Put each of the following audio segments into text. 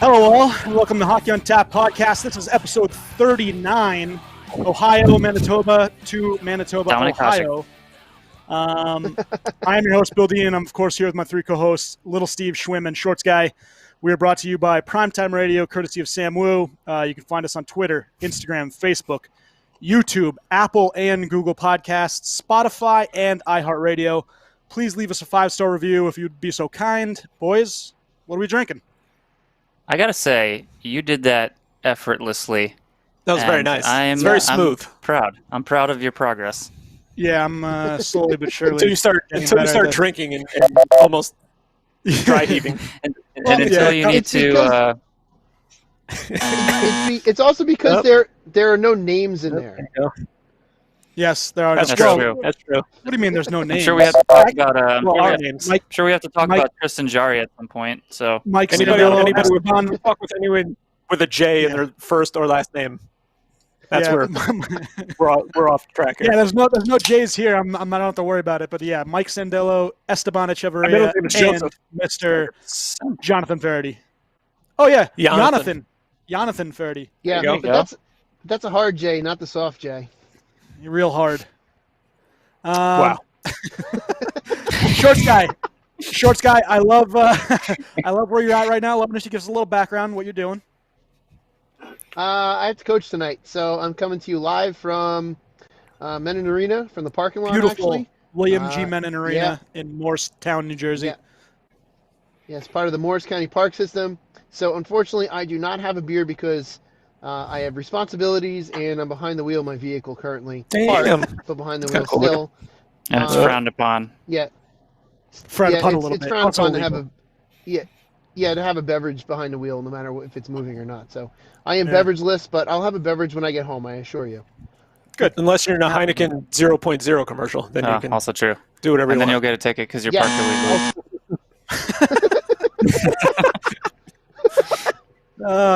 Hello all, and welcome to Hockey on Tap podcast. This is episode 39, Ohio, Manitoba to Manitoba, Dominic Ohio. I am your host, Bill Dean. I'm, of course, here with my three co-hosts, Little Steve, Schwim, and Shorts Guy. We are brought to you by Primetime Radio, courtesy of Sam Wu. You can find us on Twitter, Instagram, Facebook, YouTube, Apple and Google Podcasts, Spotify, and iHeartRadio. Please leave us a 5-star review if you'd be so kind. Boys, what are we drinking? I gotta say, you did that effortlessly. That was very nice. It's very smooth. I'm proud of your progress. Yeah, I'm slowly but surely. Until you start drinking and almost dry heaving. and until you need to... It's also because there are no names in there. Yes, there are. That's true. That's true. What do you mean there's no names? I'm sure we have to talk about our names. I'm sure we have to talk about Tristan Jarry at some point. So anybody would talk with anyone with a J in their first or last name. That's where we're off track here. Yeah, there's no J's here. I don't have to worry about it. But yeah, Mike Sandillo, Esteban Echeverria, and Mr. Jonathan Faraday. Oh yeah, Jonathan Faraday. Yeah, but that's a hard J, not the soft J. You're real hard. Wow. Shorts guy. I love where you're at right now. Love if you give us a little background what you're doing. I have to coach tonight, so I'm coming to you live from Menon Arena, from the parking lot. Beautiful. Actually. William G. Menon Arena in Morristown, New Jersey. Yeah, it's part of the Morris County Park System. So unfortunately, I do not have a beer because I have responsibilities and I'm behind the wheel of my vehicle currently. Damn. But behind the wheel still. And it's frowned upon. Yeah. Frowned upon a little bit. It's frowned upon to have to have a beverage behind the wheel, no matter if it's moving or not. So I am beverageless, but I'll have a beverage when I get home, I assure you. Good. Unless you're in a Heineken 0.0 commercial, then you can also true. Do whatever you want. And then you'll get a ticket because you're parked illegally.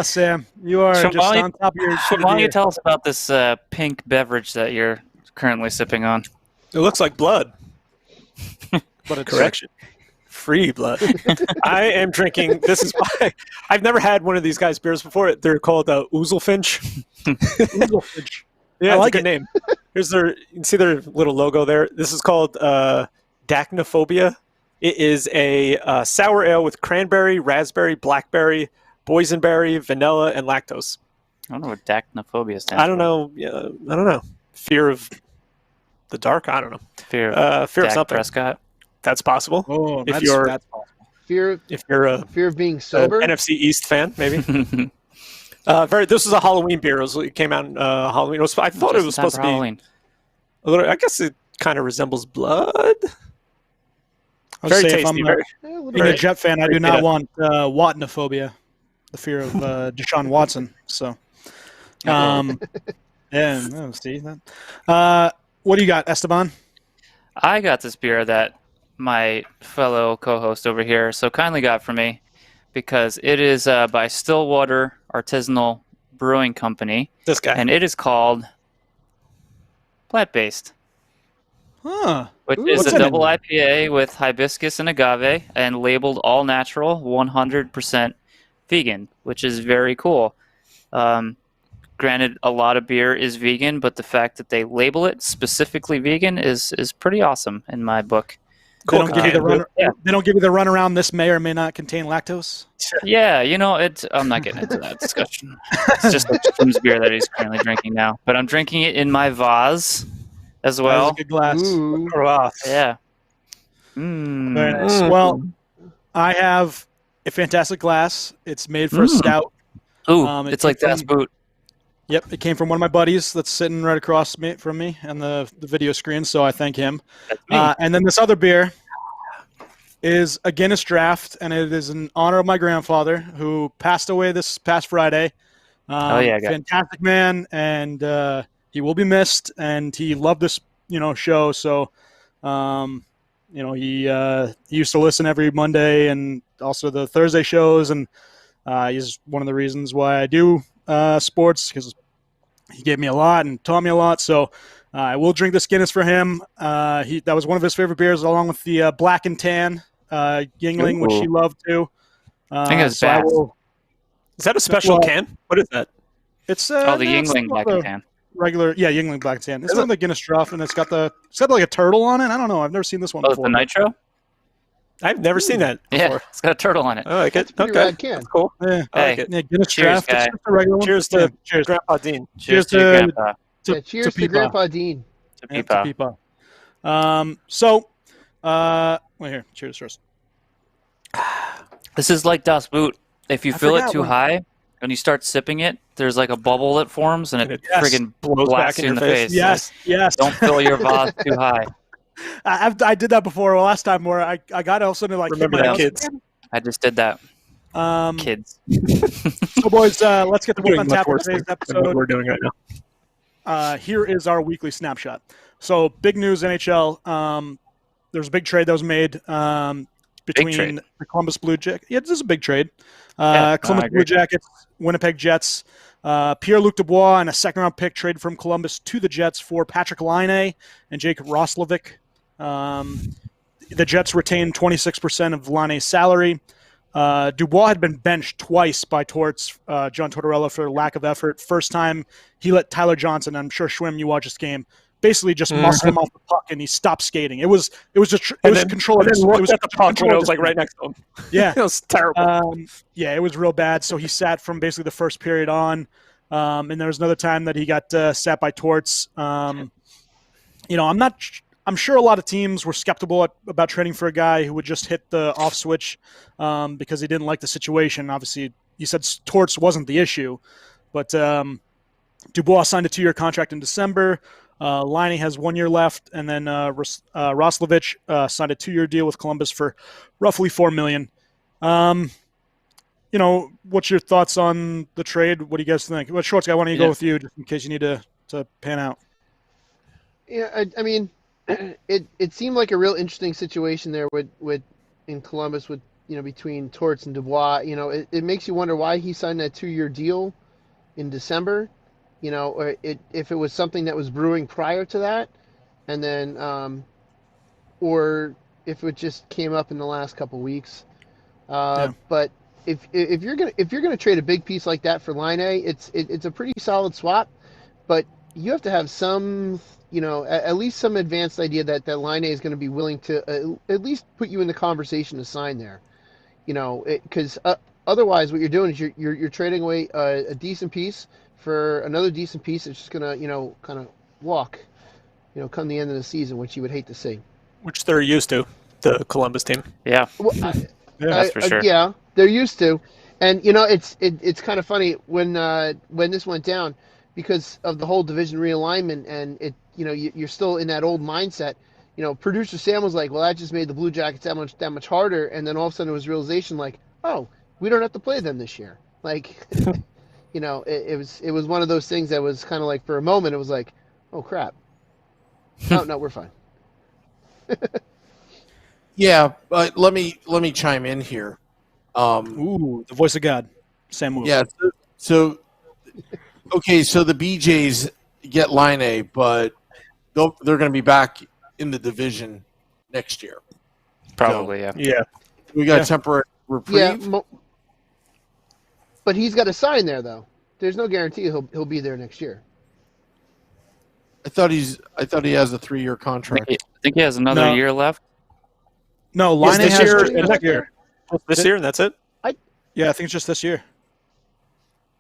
Sam, you are just on top of your... Why don't you tell us about this pink beverage that you're currently sipping on? It looks like blood. But it's correction. Free blood. I am drinking... This is why... I've never had one of these guys' beers before. They're called Ouzelfinch. Ouzelfinch. Yeah, it's a good name. Here's their... You can see their little logo there. This is called Dachnophobia. It is a sour ale with cranberry, raspberry, blackberry, boysenberry, vanilla, and lactose. I don't know what dachnophobia stands for. I don't know. I don't know. Fear of the dark? I don't know. Fear of something. Prescott? That's possible. Oh, that's possible. Fear of being sober? NFC East fan, maybe. This is a Halloween beer. It came out in Halloween. I thought it was supposed to be Halloween. a little. I guess it kind of resembles blood. Very tasty. Being a Jet fan, I do not want Wattonophobia, the fear of Deshaun Watson. So, see that. What do you got, Esteban? I got this beer that my fellow co-host over here so kindly got for me because it is by Stillwater Artisanal Brewing Company. This guy. And it is called Plant-Based. Huh. Which is a double IPA with hibiscus and agave and labeled all natural, 100% vegan, which is very cool. Granted, a lot of beer is vegan, but the fact that they label it specifically vegan is pretty awesome in my book. Cool. They don't give you the runaround. This may or may not contain lactose. Yeah, I'm not getting into that discussion. It's just Jim's beer that he's currently drinking now, but I'm drinking it in my vase as well. That's a good glass. Ooh. Yeah. Very nice. Well, I have a fantastic glass. It's made for a stout. Ooh, it's like Das Boot. Yep, it came from one of my buddies that's sitting right across from me on the video screen, so I thank him. And then this other beer is a Guinness Draft, and it is in honor of my grandfather who passed away this past Friday. Fantastic man, and he will be missed, and he loved this show, so he used to listen every Monday and also the Thursday shows, and he's one of the reasons why I do sports, because he gave me a lot and taught me a lot. So I will drink this Guinness for him. That was one of his favorite beers, along with the Black and Tan Yingling, which he loved too. I think it's bad. Is that a special can? What is that? It's the no, Yingling it's Black not and the Tan. regular, Yingling Black and Tan. It's not the Guinness Draft, and it's got like a turtle on it. I don't know. I've never seen this one Oh, before. the Nitro? I've never seen that before. Yeah, it's got a turtle on it. I like That's it. a pretty Okay, rad can. that's cool. Yeah, I like Hey, it. yeah, Guinness Cheers, Draft. guy. It's just a regular one. Cheers Yeah, to cheers. Grandpa Dean. Cheers to your grandpa. Yeah, cheers to Peepaw. Grandpa Dean. To Yeah, Peepaw. to Peepaw. Wait here. Cheers first. This is like Das Boot. If you I fill it forgot too when- high and you start sipping it, there's like a bubble that forms and it Yes. friggin' Blows blasts back you in the face. Yes, yes. Don't fill your vase too high. I did that before last time where I got all of a sudden like Remember hit my that, nose kids. again. I just did that, Kids. kids. So boys, let's get to We're work on doing much tap for worse today's than what episode. we're doing right now. Here is our weekly snapshot. So big news, NHL. There's a big trade that was made between trade. the Columbus Blue Jackets. Yeah, this is a big trade. I Columbus agree. Blue Jackets, Winnipeg Jets. Pierre-Luc Dubois and a second-round pick traded from Columbus to the Jets for Patrick Laine and Jake Roslovic. The Jets retained 26% of Laine's salary. Dubois had been benched twice by Torts, John Tortorella, for lack of effort. First time he let Tyler Johnson, I'm sure Schwim, you watched this game, basically just muscle him off the puck and he stopped skating. It was control. And then It looked was at the puck when control it was like right next to him. Yeah. It was terrible. Yeah, it was real bad. So he sat from basically the first period on. And there was another time that he got sat by Torts. I'm sure a lot of teams were skeptical about trading for a guy who would just hit the off switch because he didn't like the situation. Obviously, you said Torts wasn't the issue, but Dubois signed a 2-year contract in December. Laine has 1 year left, and then Roslovic signed a 2-year deal with Columbus for roughly $4 million. What's your thoughts on the trade? What do you guys think? Well, Shorts guy, why don't you go with you, just in case you need to pan out? Yeah, I mean, it seemed like a real interesting situation there with in Columbus with between Torts and Dubois. It makes you wonder why he signed that 2-year deal in December. Or if it was something that was brewing prior to that, and then or if it just came up in the last couple weeks. But if you're gonna trade a big piece like that for Laine, it's a pretty solid swap, but you have to have some, at least some advanced idea that Laine is going to be willing to at least put you in the conversation to sign there, because otherwise what you're doing is you're trading away a decent piece for another decent piece that's just going to kind of walk, come the end of the season, which you would hate to see. Which they're used to, the Columbus team. Yeah, Well, that's for sure. Yeah, they're used to, and it's kind of funny when this went down because of the whole division realignment, and you're still in that old mindset. Producer Sam was like, "Well, that just made the Blue Jackets that much harder," and then all of a sudden it was realization like, "Oh, we don't have to play them this year." Like, it was one of those things that was kind of like for a moment it was like, "Oh crap, no, we're fine." Yeah, but let me chime in here. Ooh, the voice of God, Sam Wu. Yeah, so okay, so the BJs get Laine, but they're going to be back in the division next year. Probably, yeah. Yeah. We got Yeah. a temporary reprieve. Yeah, but he's got a sign there though. There's no guarantee he'll be there next year. I thought he has a 3-year contract. I think he has another No. year left. No, Yes, Laine this has year 2 and next year. This year, and that's it? Yeah, I think it's just this year.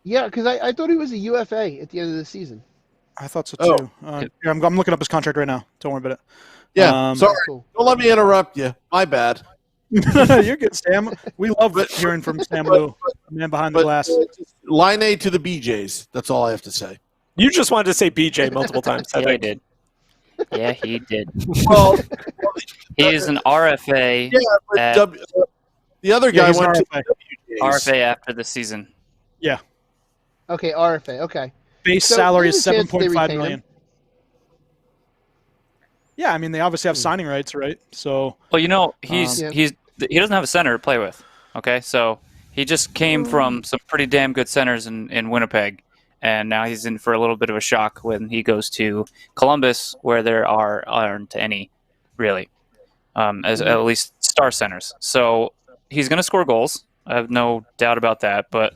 Yeah, because I thought he was a UFA at the end of the season. I thought so Oh. too. I'm looking up his contract right now. Don't worry about it. Yeah, sorry. Cool. Don't let me interrupt you. My bad. You're good, Sam. We love But- hearing from Sam Wu, the man behind the But glass. Laine to the BJs. That's all I have to say. You just wanted to say BJ multiple times. I Yeah, he think. did. Yeah, he did. Well, He is an RFA. yeah, but At- the other Yeah, guy he's an went to RFA. the WJs. RFA after the season. Okay, RFA. Okay. Base So salary is there's a chance they 7.5 retain million. him. Yeah, I mean they obviously have signing rights, right? So Well, Yeah. he doesn't have a center to play with. Okay, so he just came from some pretty damn good centers in Winnipeg, and now he's in for a little bit of a shock when he goes to Columbus, where there aren't any really, as at least star centers. So he's going to score goals. I have no doubt about that. But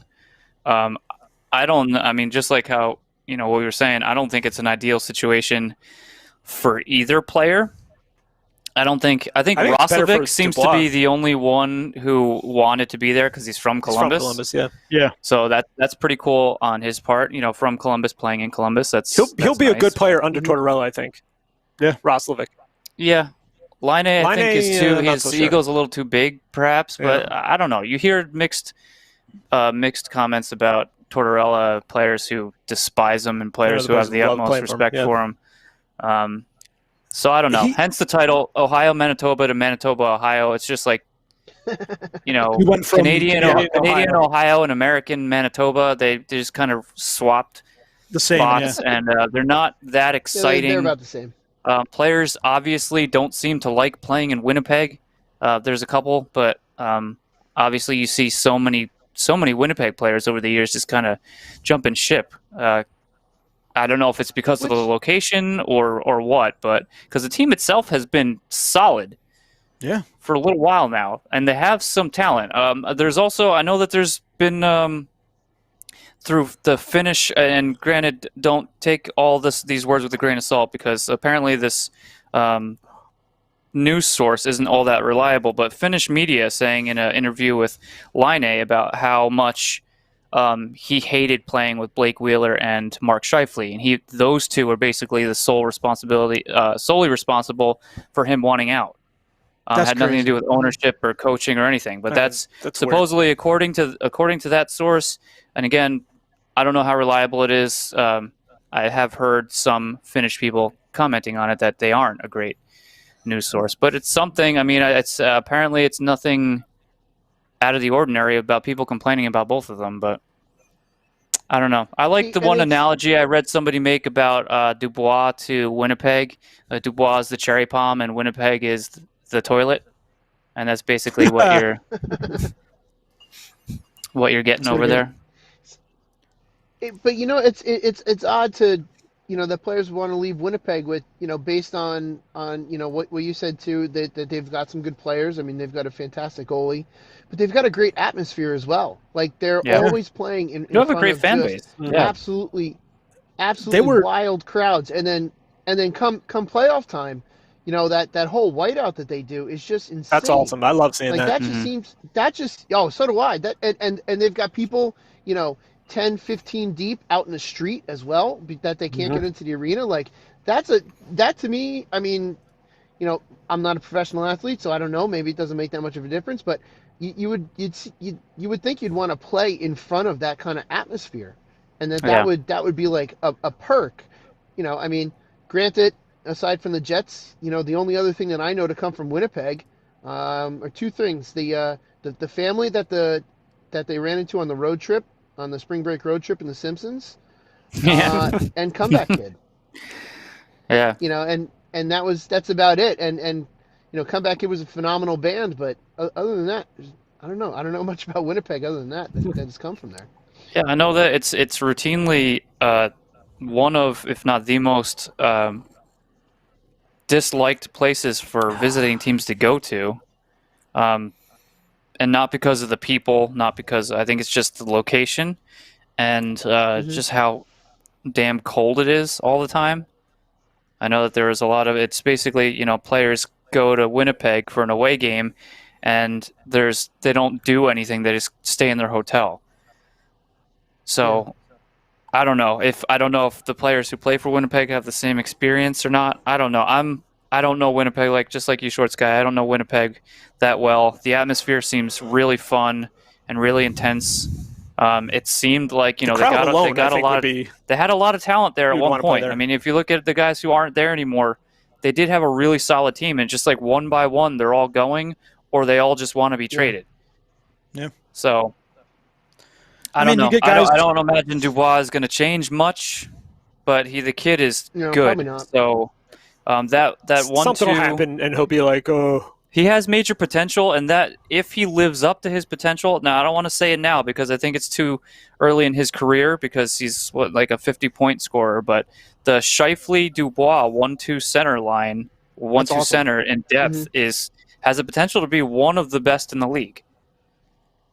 I mean, just like how, what we were saying, I don't think it's an ideal situation for either player. I think it's better for Roslovic seems to Dubois. be the only one who wanted to be there because he's from Columbus. He's from Columbus, yeah. Yeah. So that's pretty cool on his part. From Columbus, playing in Columbus. He'll be nice. a good player under Tortorella, I think. Yeah. Roslovic. Yeah. Line A, I think, is too. His ego's a little too big, perhaps. But I don't know. You hear mixed comments about Tortorella players who despise him and players who have the utmost respect for him. So I don't know. Hence the title, Ohio, Manitoba to Manitoba, Ohio. It's just like, We went from Canadian Ohio and American Manitoba. They just kind of swapped the same spots, and they're not that exciting. They're about the same. Players obviously don't seem to like playing in Winnipeg. There's a couple, but obviously you see so many Winnipeg players over the years just kind of jumping ship. I don't know if it's because of the location or what, but because the team itself has been solid for a little while now, and they have some talent. There's also, I know that there's been through the Finnish, and granted, don't take all these words with a grain of salt, because apparently this news source isn't all that reliable, but Finnish media saying in an interview with Line A about how much he hated playing with Blake Wheeler and Mark Scheifele, and those two are basically the solely responsible for him wanting out. Had nothing to do with ownership or coaching or anything, but that's supposedly weird. according to that source. And again, I don't know how reliable it is. I have heard some Finnish people commenting on it that they aren't a great news source, but it's something. I mean, it's apparently it's nothing out of the ordinary about people complaining about both of them, but I don't know. I like the one analogy I read somebody make about Dubois to Winnipeg. Dubois is the cherry palm and Winnipeg is the toilet, and that's basically what you're getting over there. But it's odd to that players want to leave Winnipeg with based on what you said too, that they've got some good players. I mean, they've got a fantastic goalie, but they've got a great atmosphere as well. Like they're always playing in you have a great fan base. Absolutely wild crowds, and then come playoff time, that whole whiteout that they do is just insane. That's awesome. I love seeing that. So do I. And they've got people 10, 15 deep out in the street as well, that they can't get into the arena. Like that to me, I mean, I'm not a professional athlete, so I don't know, maybe it doesn't make that much of a difference, but you would think you'd want to play in front of that kind of atmosphere, and that would be like a perk. I mean, granted, aside from the Jets, the only other thing that I know to come from Winnipeg are two things: the family that they ran into on the road trip, on the spring break road trip in The Simpsons, and Comeback Kid. Yeah. And that's about it. And Comeback Kid was a phenomenal band, but other than that, I don't know. I don't know much about Winnipeg other than that has come from there. Yeah, I know that it's routinely one of, if not the most disliked places for visiting teams to go to. And not because of the people, not because I think it's just the location and just how damn cold it is all the time. I know that there is a lot of, it's basically, players go to Winnipeg for an away game and they don't do anything. They just stay in their hotel. So I don't know if the players who play for Winnipeg have the same experience or not. I don't know. I don't know Winnipeg, just like you, Shorts guy. I don't know Winnipeg that well. The atmosphere seems really fun and really intense. It seemed like they had a lot of talent there at one point. I mean, if you look at the guys who aren't there anymore, they did have a really solid team, and just like one by one, they're all going, or they all just want to be traded. Yeah. So I don't know. I don't imagine Dubois is going to change much, but the kid is good. Probably not. So. That 1-2 something will happen, and he'll be like, oh. He has major potential, and that if he lives up to his potential, now I don't want to say it now because I think it's too early in his career because he's like a 50-point scorer. But the Scheifele Dubois 1-2 center line, 1-2 center in depth has the potential to be one of the best in the league.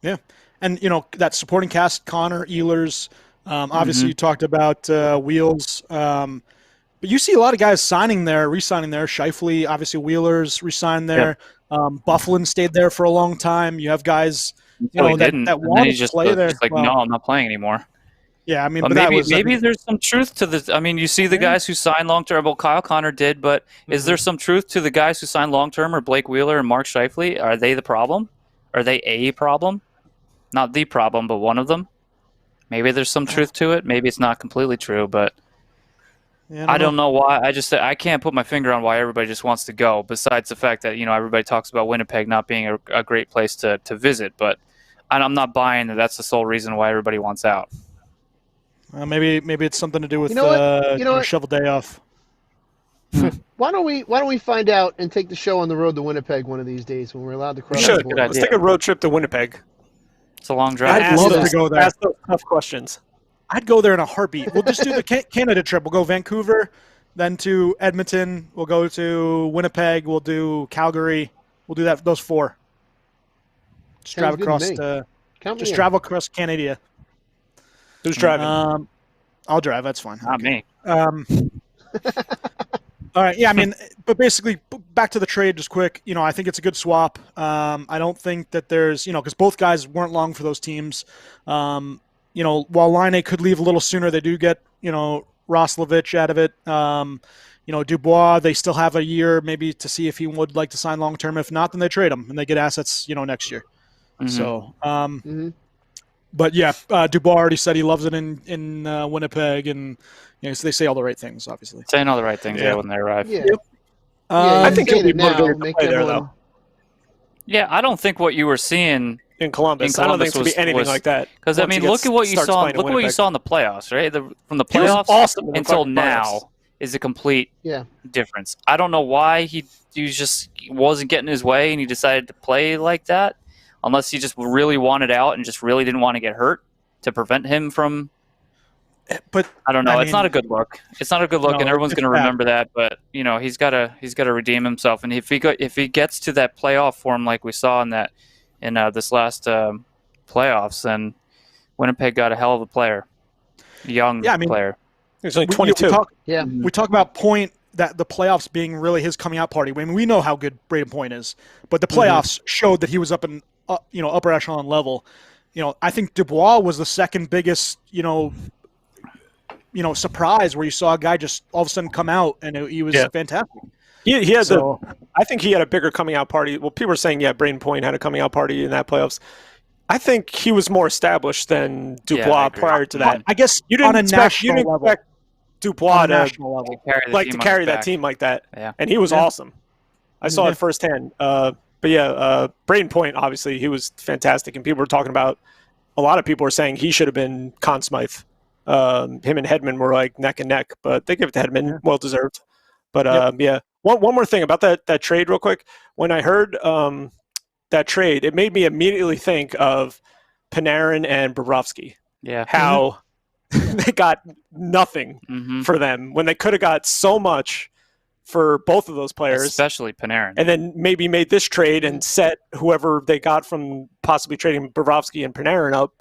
Yeah. and that supporting cast: Connor, Ehlers. Obviously, you talked about Wheels. But you see a lot of guys signing there, re-signing there. Scheifele, obviously Wheelers re-signed there. Bufflin stayed there for a long time. You have guys, he didn't, that and then want to play there. Just like, no, I'm not playing anymore. Yeah, I mean, but maybe there's some truth to this. I mean, you see the guys who signed long-term. Well, Kyle Connor did, but is there some truth to the guys who signed long-term, or Blake Wheeler and Mark Scheifele? Are they the problem? Are they a problem? Not the problem, but one of them. Maybe there's some truth to it. Maybe it's not completely true, but. Yeah, I don't know why. I can't put my finger on why everybody just wants to go. Besides the fact that everybody talks about Winnipeg not being a great place to visit, but I'm not buying that that's the sole reason why everybody wants out. Maybe it's something to do with shovel day off. Why don't we find out and take the show on the road to Winnipeg one of these days when we're allowed to cross the border? Let's take a road trip to Winnipeg. It's a long drive. I'd love to go there. Ask those tough questions. I'd go there in a heartbeat. We'll just do the Canada trip. We'll go Vancouver, then to Edmonton. We'll go to Winnipeg. We'll do Calgary. We'll do those 4. Just drive across. Travel across Canada. Who's driving? I'll drive. That's fine. Not me. All right. Yeah. I mean, but basically, back to the trade, just quick. I think it's a good swap. I don't think that there's, because both guys weren't long for those teams. While Laine could leave a little sooner, they do get, Roslovich out of it. Dubois, they still have a year maybe to see if he would like to sign long-term. If not, then they trade him and they get assets, next year. Mm-hmm. So, but yeah, Dubois already said he loves it in Winnipeg, and so they say all the right things, obviously. Saying all the right things, when they arrive. Yeah. Yep. I think he'll be motivated to play there, though. Yeah, I don't think what you were seeing in Columbus. I don't think it's going to be anything like that. Because I mean, look at what you saw. Look at what you saw in the playoffs, right? From the playoffs until now is a complete difference. I don't know why he just wasn't getting his way and he decided to play like that, unless he just really wanted out and just really didn't want to get hurt to prevent him from. But I don't know. It's not a good look. It's not a good look, and everyone's going to remember that. But he's got to redeem himself, and if he gets to that playoff form like we saw in this last playoffs, then Winnipeg got a hell of a player, young player. He's only 22. We talk about Point, that the playoffs being really his coming out party. I mean, we know how good Braden Point is, but the playoffs showed that he was up in upper echelon level. I think Dubois was the second biggest surprise, where you saw a guy just all of a sudden come out and he was fantastic. He had I think he had a bigger coming out party. Well, people were saying, Braden Point had a coming out party in that playoffs. I think he was more established than Dubois prior to that. I guess you didn't expect Dubois to carry that team like that. Yeah. And he was awesome. I saw it firsthand. Braden Point, obviously, he was fantastic. And people were talking about, a lot of people were saying he should have been Conn Smythe. Him and Hedman were like neck and neck, but they give it to Hedman, well deserved. But one more thing about that trade, real quick. When I heard that trade, it made me immediately think of Panarin and Bobrovsky. Yeah, how they got nothing for them when they could have got so much for both of those players, especially Panarin, and then maybe made this trade and set whoever they got from possibly trading Bobrovsky and Panarin up.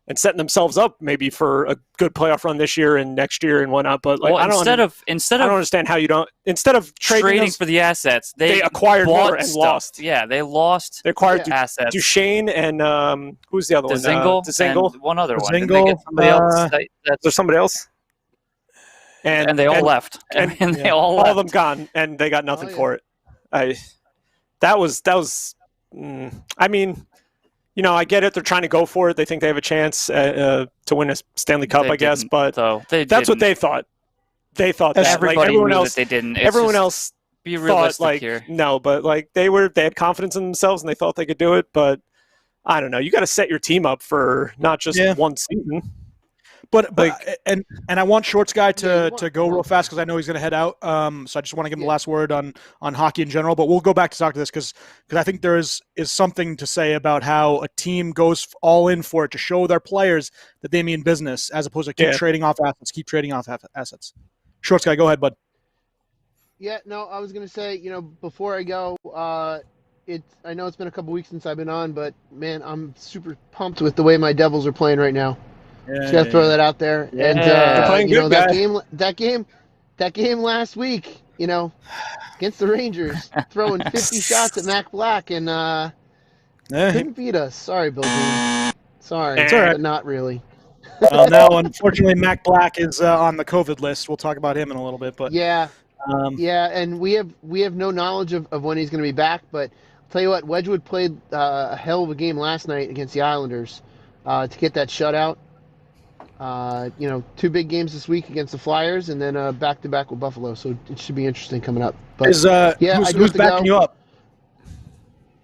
And setting themselves up maybe for a good playoff run this year and next year and whatnot. But I don't understand how you don't. Instead of trading for the assets, they acquired more and lost. Yeah, they lost. They acquired assets. Duchesne and who's the other one? Dzingel, and one other one. There's somebody else. And they all left. And they all of them gone, and they got nothing for it. That was. I mean. I get it. They're trying to go for it. They think they have a chance to win a Stanley Cup, I guess. But that's what they thought. They thought that everyone else they didn't. Everyone else be realistic here. No, but they had confidence in themselves and they thought they could do it. But I don't know. You got to set your team up for not just one season. But and I want Shorts guy to go real fast because I know he's going to head out. So I just want to give him the last word on hockey in general. But we'll go back to talk to this because I think there is something to say about how a team goes all in for it to show their players that they mean business, as opposed to keep trading off assets. Shorts guy, go ahead, bud. Yeah, no, I was going to say, before I go, I know it's been a couple weeks since I've been on, but man, I'm super pumped with the way my Devils are playing right now. Just gotta throw that out there. Yeah. And They're playing you know, good, that game last week, you know, against the Rangers, throwing 50 shots at Mac Black and couldn't beat us. Sorry, Bill Dean. Sorry, It's all right. but not really. Well, now unfortunately, Mac Black is on the COVID list. We'll talk about him in a little bit, but Yeah, and we have no knowledge of when he's going to be back. But I'll tell you what, Wedgwood played a hell of a game last night against the Islanders to get that shutout. You know, 2 big games this week against the Flyers, and then back to back with Buffalo. So it should be interesting coming up. But who's backing you up?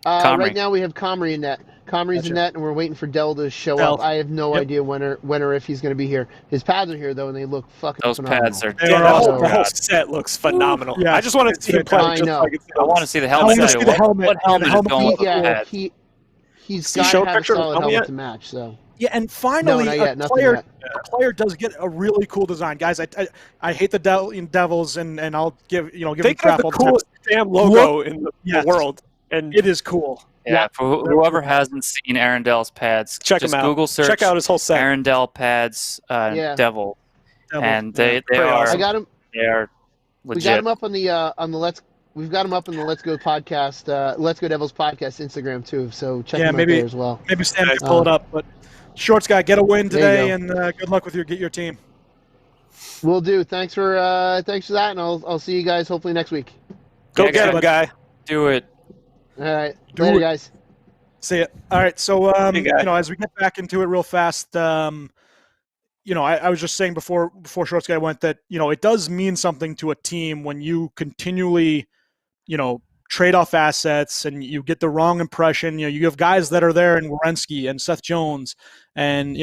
Right now we have Comrie in net. Comrie's in net, and we're waiting for Dell to show up. I have no idea when or if he's going to be here. His pads are here though, and they look fucking phenomenal. Pads are. The whole set looks phenomenal. Yeah, I just want to see him play. I know. I want to see the helmet. What helmet is going with the pads? He's he got show to have a picture of solid the helmet helmet yet? to match. So Yeah, and finally, No, not yet, a nothing player yet. a player does get a really cool design, guys. I hate the Devils, and I'll give They them got crap the all the time. coolest damn logo in the Yes. world, and It is cool. Yeah, for whoever hasn't seen Arundel's pads, check just him out. Google search Check out his whole set. Arundel pads Yeah. Devil, and they Pretty are awesome. I got him. they are We legit. got him up on the Let's. We've got him up on the Let's Go podcast, Let's Go Devils podcast Instagram too. So check him out there as well. Maybe Stan can pull it up, but Shorts guy, get a win There you today, and good luck with your team. Will do. Thanks for that, and I'll see you guys hopefully next week. Go Yeah, get him, guy. Do it. All right, Do later, it. guys. See it. All right. So, Hey, guy. as we get back into it real fast, I was just saying before Shorts guy went that it does mean something to a team when you continually, trade off assets and you get the wrong impression. You have guys that are there in Werenski and Seth Jones, and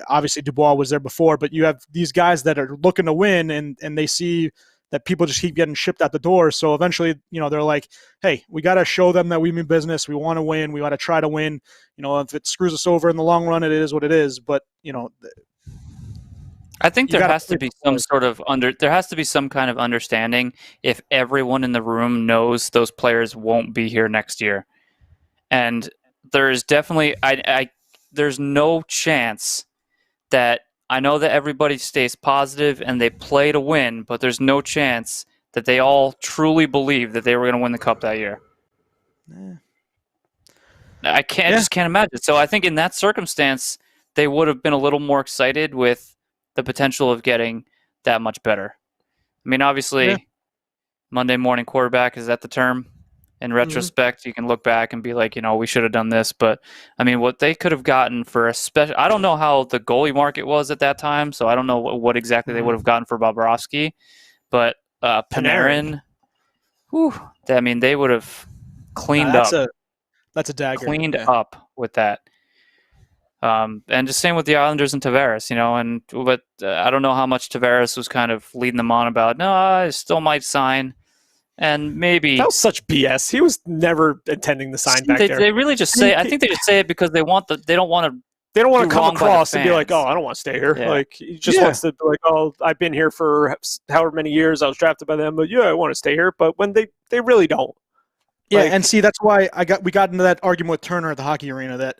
obviously Dubois was there before, but you have these guys that are looking to win, and they see that people just keep getting shipped out the door. So eventually, they're like, hey, we got to show them that we mean business. We want to win. We got to try to win. If it screws us over in the long run, it is what it is. But, I think You there gotta has to play be some sort of there has to be some kind of understanding if everyone in the room knows those players won't be here next year. And there's definitely there's no chance that I know that everybody stays positive and they play to win, but there's no chance that they all truly believe that they were going to win the cup that year. I just can't imagine. So I think in that circumstance, they would have been a little more excited with the potential of getting that much better. I mean, obviously, Monday morning quarterback, is that the term? In retrospect, you can look back and be like, we should have done this. But, I mean, what they could have gotten for a special... I don't know how the goalie market was at that time, so I don't know what exactly they would have gotten for Bobrovsky. But Panarin, whew, I mean, they would have cleaned up. That's a dagger. Cleaned up with that. And just same with the Islanders and Tavares, but I don't know how much Tavares was kind of leading them on about, no, I still might sign. And maybe That was such BS. He was never intending to sign back there. they really just say. I think they just say it because they don't want to. They don't want to do come wrong by the across and be like, fans. "Oh, I don't want to stay here." Yeah. Like he just wants to be like, "Oh, I've been here for however many years. I was drafted by them, but yeah, I want to stay here." But when they really don't. Yeah, Like- and see, that's why we got into that argument with Turner at the hockey arena that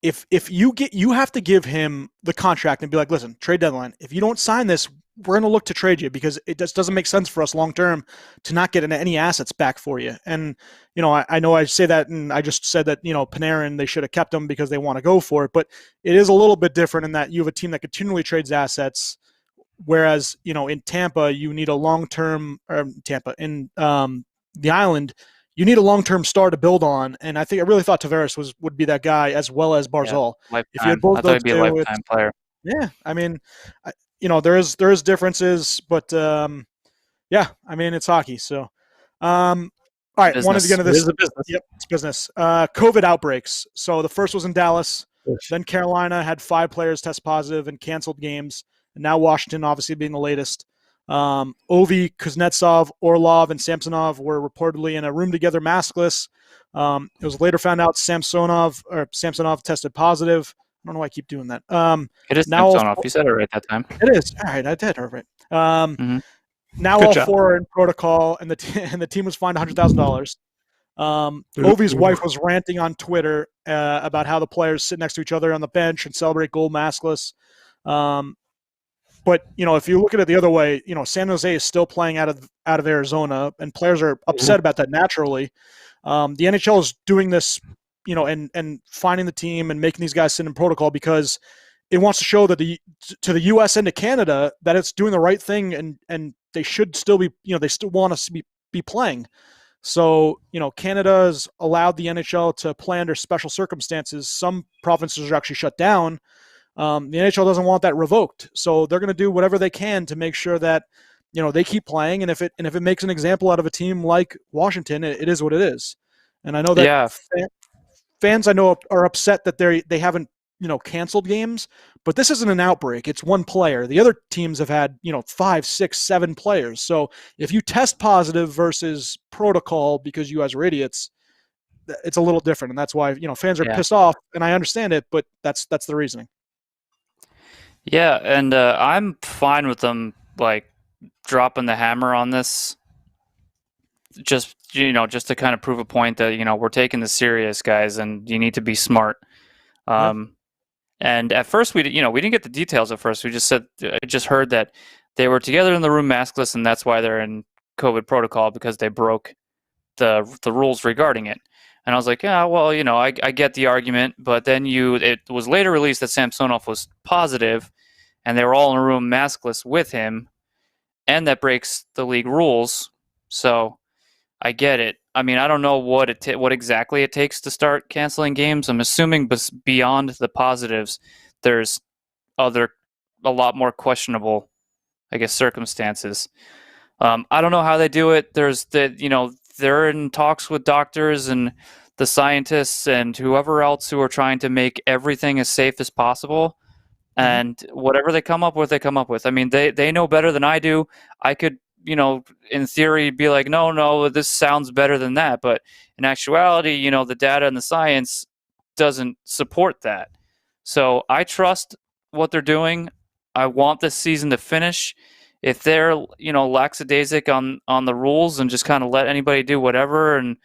if you have to give him the contract and be like, listen, trade deadline, if you don't sign this, we're going to look to trade you because it just doesn't make sense for us long term to not get any assets back for you. And I know I say that, and I just said that Panarin, they should have kept him because they want to go for it, but it is a little bit different in that you have a team that continually trades assets, whereas in Tampa you need a long term, or Tampa in the Island. You need a long-term star to build on, and I really thought Tavares would be that guy as well as Barzal. Lifetime. If you had both I thought he'd be a those two, lifetime player. Yeah, I mean, there is differences, but yeah, I mean it's hockey. So, all right, Business. wanted to get into this. It is a business. Yep, it's business. COVID outbreaks. So the first was in Dallas. Then Carolina had 5 players test positive and canceled games, and now Washington, obviously being the latest. Ovi, Kuznetsov, Orlov, and Samsonov were reportedly in a room together maskless. It was later found out Samsonov tested positive. I don't know why I keep doing that. It is now Samsonov. You said it right that time. It is. All right, I did. All right. Now Good all job. 4 are in protocol, and the team was fined $100,000. Ovi's wife was ranting on Twitter about how the players sit next to each other on the bench and celebrate gold maskless. But if you look at it the other way, San Jose is still playing out of Arizona, and players are upset about that naturally. The NHL is doing this, and finding the team and making these guys sit in protocol because it wants to show that to the U.S. and to Canada that it's doing the right thing, and they should still be, they still want us to be playing. So, Canada's allowed the NHL to play under special circumstances. Some provinces are actually shut down. The NHL doesn't want that revoked. So they're going to do whatever they can to make sure that, they keep playing. And if it makes an example out of a team like Washington, it is what it is. And I know that fans I know are upset that they haven't, canceled games, but this isn't an outbreak. It's one player. The other teams have had, 5, 6, 7 players. So if you test positive versus protocol because you guys are idiots, it's a little different. And that's why, fans are pissed off, and I understand it, but that's the reasoning. Yeah. And I'm fine with them, dropping the hammer on this. Just to kind of prove a point that, we're taking this serious, guys, and you need to be smart. And at first, we didn't get the details at first. We just heard that they were together in the room maskless, and that's why they're in COVID protocol, because they broke the rules regarding it. And I was like, yeah, well, I get the argument, but then it was later released that Samsonov was positive, and they were all in a room maskless with him, and that breaks the league rules. So I get it. I mean, I don't know what exactly it takes to start canceling games. I'm assuming beyond the positives, there's a lot more questionable, I guess, circumstances. I don't know how they do it. They're in talks with doctors and the scientists and whoever else who are trying to make everything as safe as possible. And whatever they come up with, they come up with. I mean, they know better than I do. I could, in theory, be like, no, this sounds better than that. But in actuality, the data and the science doesn't support that. So I trust what they're doing. I want this season to finish. If they're, lackadaisic on the rules and just kind of let anybody do whatever and,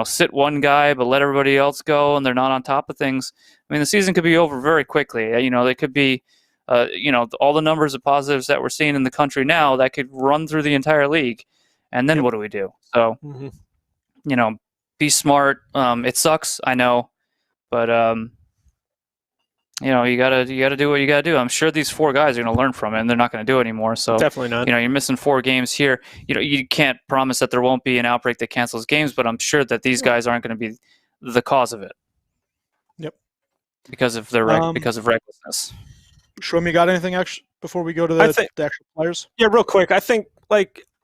sit one guy but let everybody else go and they're not on top of things, I mean, the season could be over very quickly. They could be, all the numbers of positives that we're seeing in the country now, that could run through the entire league. And then what do we do? So, be smart. It sucks, I know, but you gotta do what you gotta do. I'm sure these 4 guys are gonna learn from it, and they're not gonna do it anymore. So definitely not. You're missing 4 games here. You can't promise that there won't be an outbreak that cancels games, but I'm sure that these guys aren't going to be the cause of it. Yep. Because of because of recklessness. Schwim, you got anything actually before we go to the actual players? Yeah, real quick. I think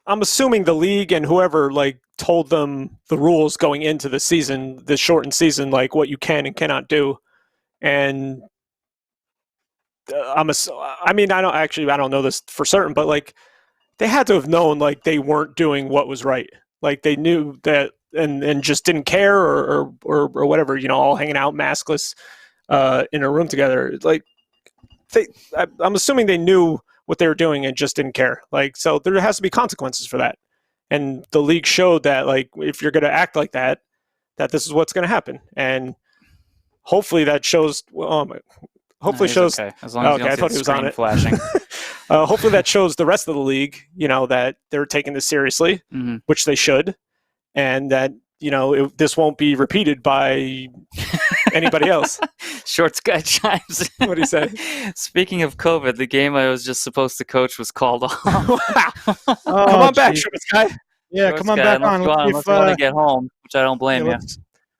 I'm assuming the league and whoever told them the rules going into the season, the shortened season, what you can and cannot do, and I don't know this for certain, but they had to have known they weren't doing what was right. They knew that and just didn't care or whatever. All hanging out maskless in a room together. I'm assuming they knew what they were doing and just didn't care. So there has to be consequences for that. And the league showed that if you're going to act like that this is what's going to happen. And hopefully that shows. Hopefully shows. Okay. As long as you don't I see thought the he was on screen it. flashing. Hopefully that shows the rest of the league, that they're taking this seriously, which they should, and that this won't be repeated by anybody else. Shorts guy chimes in. What do you say? Speaking of COVID, the game I was just supposed to coach was called off. Come on back, Shorts guy. Yeah, Shorts come on guy, back unless on. you want to get home, which I don't blame you.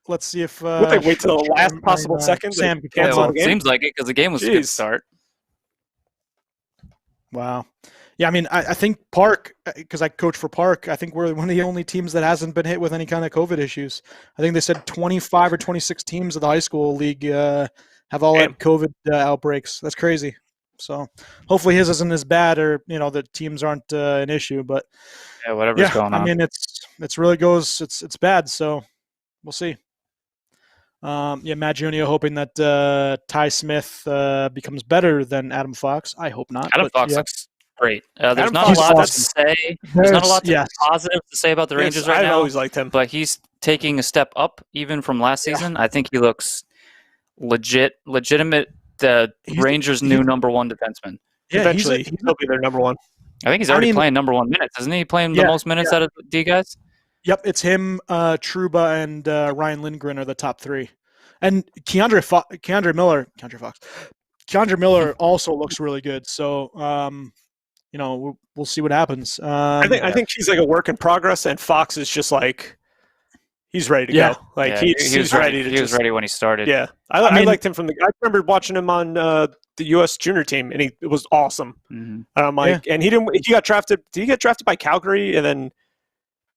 Let's see if would they wait till the last possible second? Sam to could cancel the It game? seems like it because the game was a good start. Wow. Yeah, I mean, I think Park, because I coach for Park, I think we're one of the only teams that hasn't been hit with any kind of COVID issues. I think they said 25 or 26 teams of the high school league have all had COVID outbreaks. That's crazy. So hopefully his isn't as bad, or the teams aren't an issue. But whatever's going on. I mean, it's really goes. It's bad. So we'll see. Matt Junio hoping that Ty Smith becomes better than Adam Fox. I hope not. Adam Fox looks great. There's Adam not Fox a lot to say. There's not a lot positive to say about the Rangers right now. I always liked him, but he's taking a step up even from last season. I think he looks legitimate. The Rangers' new number one defenseman. Yeah, eventually he'll be their number one. I think he's already playing number 1 minutes, isn't he? Playing the most minutes out of the D guys. Yep, it's him, Trouba, and Ryan Lindgren are the top 3, and Keandre Miller also looks really good. So, we'll see what happens. I think he's like a work in progress, and Fox is just like he's ready to go. Like he was ready. He was ready when he started. Yeah, I liked him from I remember watching him on the U.S. junior team, and it was awesome. Mm-hmm. And he got drafted. Did he get drafted by Calgary, and then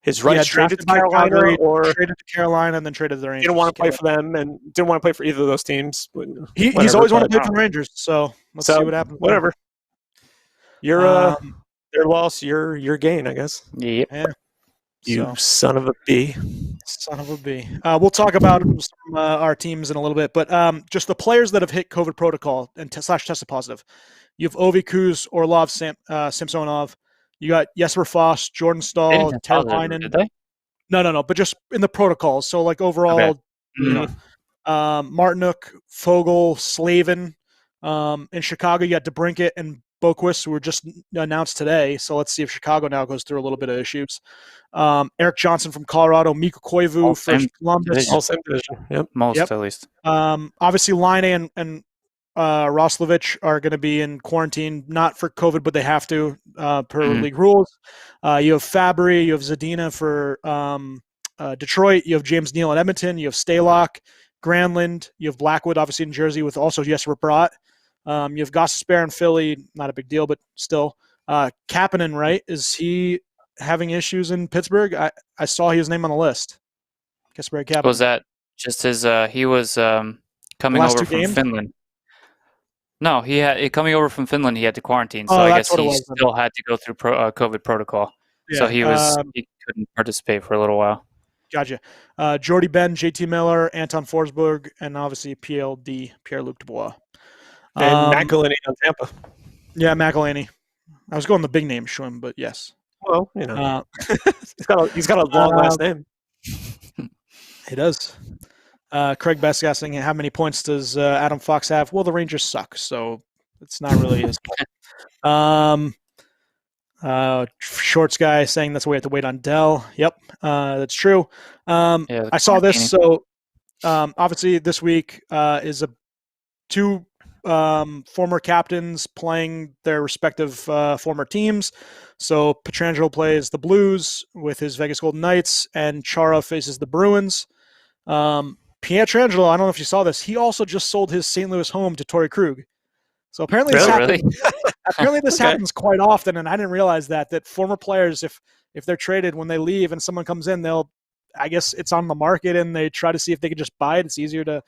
his rights traded to Carolina, Calgary, or traded to Carolina, and then traded to the Rangers? Didn't want to play for them, and didn't want to play for either of those teams. He's always wanted to play for the Rangers, so let's see what happens. Whatever. You're their loss, your gain, I guess. Yep. Yeah. You son of a B. Son of a B. We'll talk about our teams in a little bit, but just the players that have hit COVID protocol and tested positive. You have Ovi Kuz, Orlov, Samsonov. You got Jesper Foss, Jordan Stahl, Ted Heinen. Did they? No. But just in the protocols. So like overall, Martinuk, Fogel, Slavin. In Chicago, you got DeBrincat and Boquist, who were just announced today. So let's see if Chicago now goes through a little bit of issues. Eric Johnson from Colorado, Mika Koivu for Columbus. All same division. Yep. Most at least. Obviously, Laine and Roslovich are going to be in quarantine, not for COVID, but they have to per league rules. You have Fabry, you have Zadina for Detroit, you have James Neal in Edmonton, you have Stalock, Granlund, you have Blackwood, obviously in Jersey, with also Jesper Bratt. You have Gostisbehere in Philly, not a big deal, but still. Kapanen, right? Is he having issues in Pittsburgh? I saw his name on the list. Kasperi Kapanen. Was that just his? He was coming over from Finland. No, coming over from Finland. He had to quarantine, so I guess he still had to go through COVID protocol. Yeah, so he couldn't participate for a little while. Gotcha. Jordy Ben, JT Miller, Anton Forsberg, and obviously PLD, Pierre-Luc Dubois. And McElhinney on Tampa. Yeah, McElhinney. I was going the big name Schwim, but yes. Well, he's got a long last name. He does. Craig Best asking, how many points does Adam Fox have? Well, the Rangers suck, so it's not really his fault. Shorts guy saying that's why we have to wait on Dell. Yep, that's true. I saw this. So obviously this week is two former captains playing their respective former teams. So Pietrangelo plays the Blues with his Vegas Golden Knights, and Chara faces the Bruins. Pietrangelo, I don't know if you saw this, he also just sold his St. Louis home to Torrey Krug. So apparently this happens quite often, and I didn't realize that former players, if they're traded, when they leave and someone comes in, I guess it's on the market and they try to see if they could just buy it. It's easier to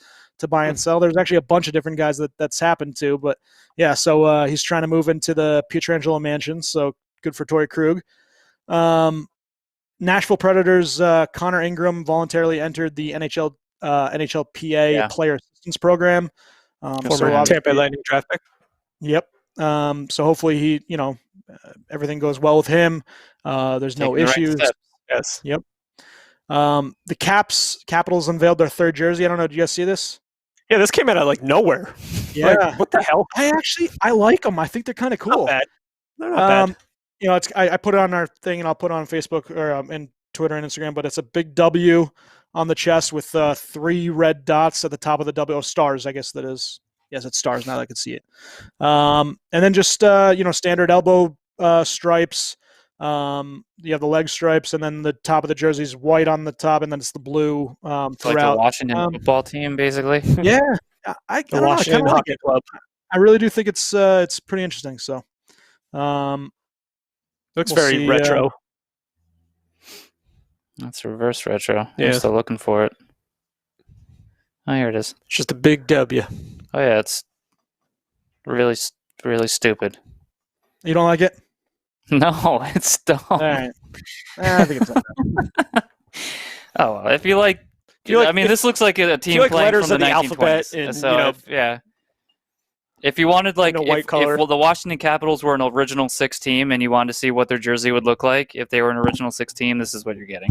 buy and sell. There's actually a bunch of different guys that's happened to, but yeah, so he's trying to move into the Pietrangelo mansion, so good for Torrey Krug. Nashville Predators, Connor Ingram voluntarily entered the NHLPA Player Assistance Program. Former Tampa Lightning draft pick. Yep. So hopefully he, everything goes well with him. There's no issues. Yes. Yep. The Capitals unveiled their third jersey. I don't know. Did you guys see this? Yeah, this came out of nowhere. Yeah. Like, what the hell? I like them. I think they're kind of cool. Not bad. They're not bad. I put it on our thing, and I'll put it on Facebook or and Twitter and Instagram. But it's a big W on the chest with 3 red dots at the top of the W. Oh, stars, I guess that is. Yes, it's stars now that I can see it. And then just standard elbow stripes. You have the leg stripes, and then the top of the jersey is white on the top, and then it's the blue throughout. Like the Washington football team, basically. Yeah, I don't know. I kind of like it. I really do think it's pretty interesting. So, looks very retro. That's reverse retro. Yeah. I'm still looking for it. Oh, here it is. It's just a big W. Oh yeah, it's really, really stupid. You don't like it? No, it's dumb. All right. I think it's. Oh, well, if you like, this looks like a team playing from the 1920s. Alphabet, and, so if you wanted if the Washington Capitals were an original 6 team and you wanted to see what their jersey would look like if they were an original 6 team, this is what you're getting.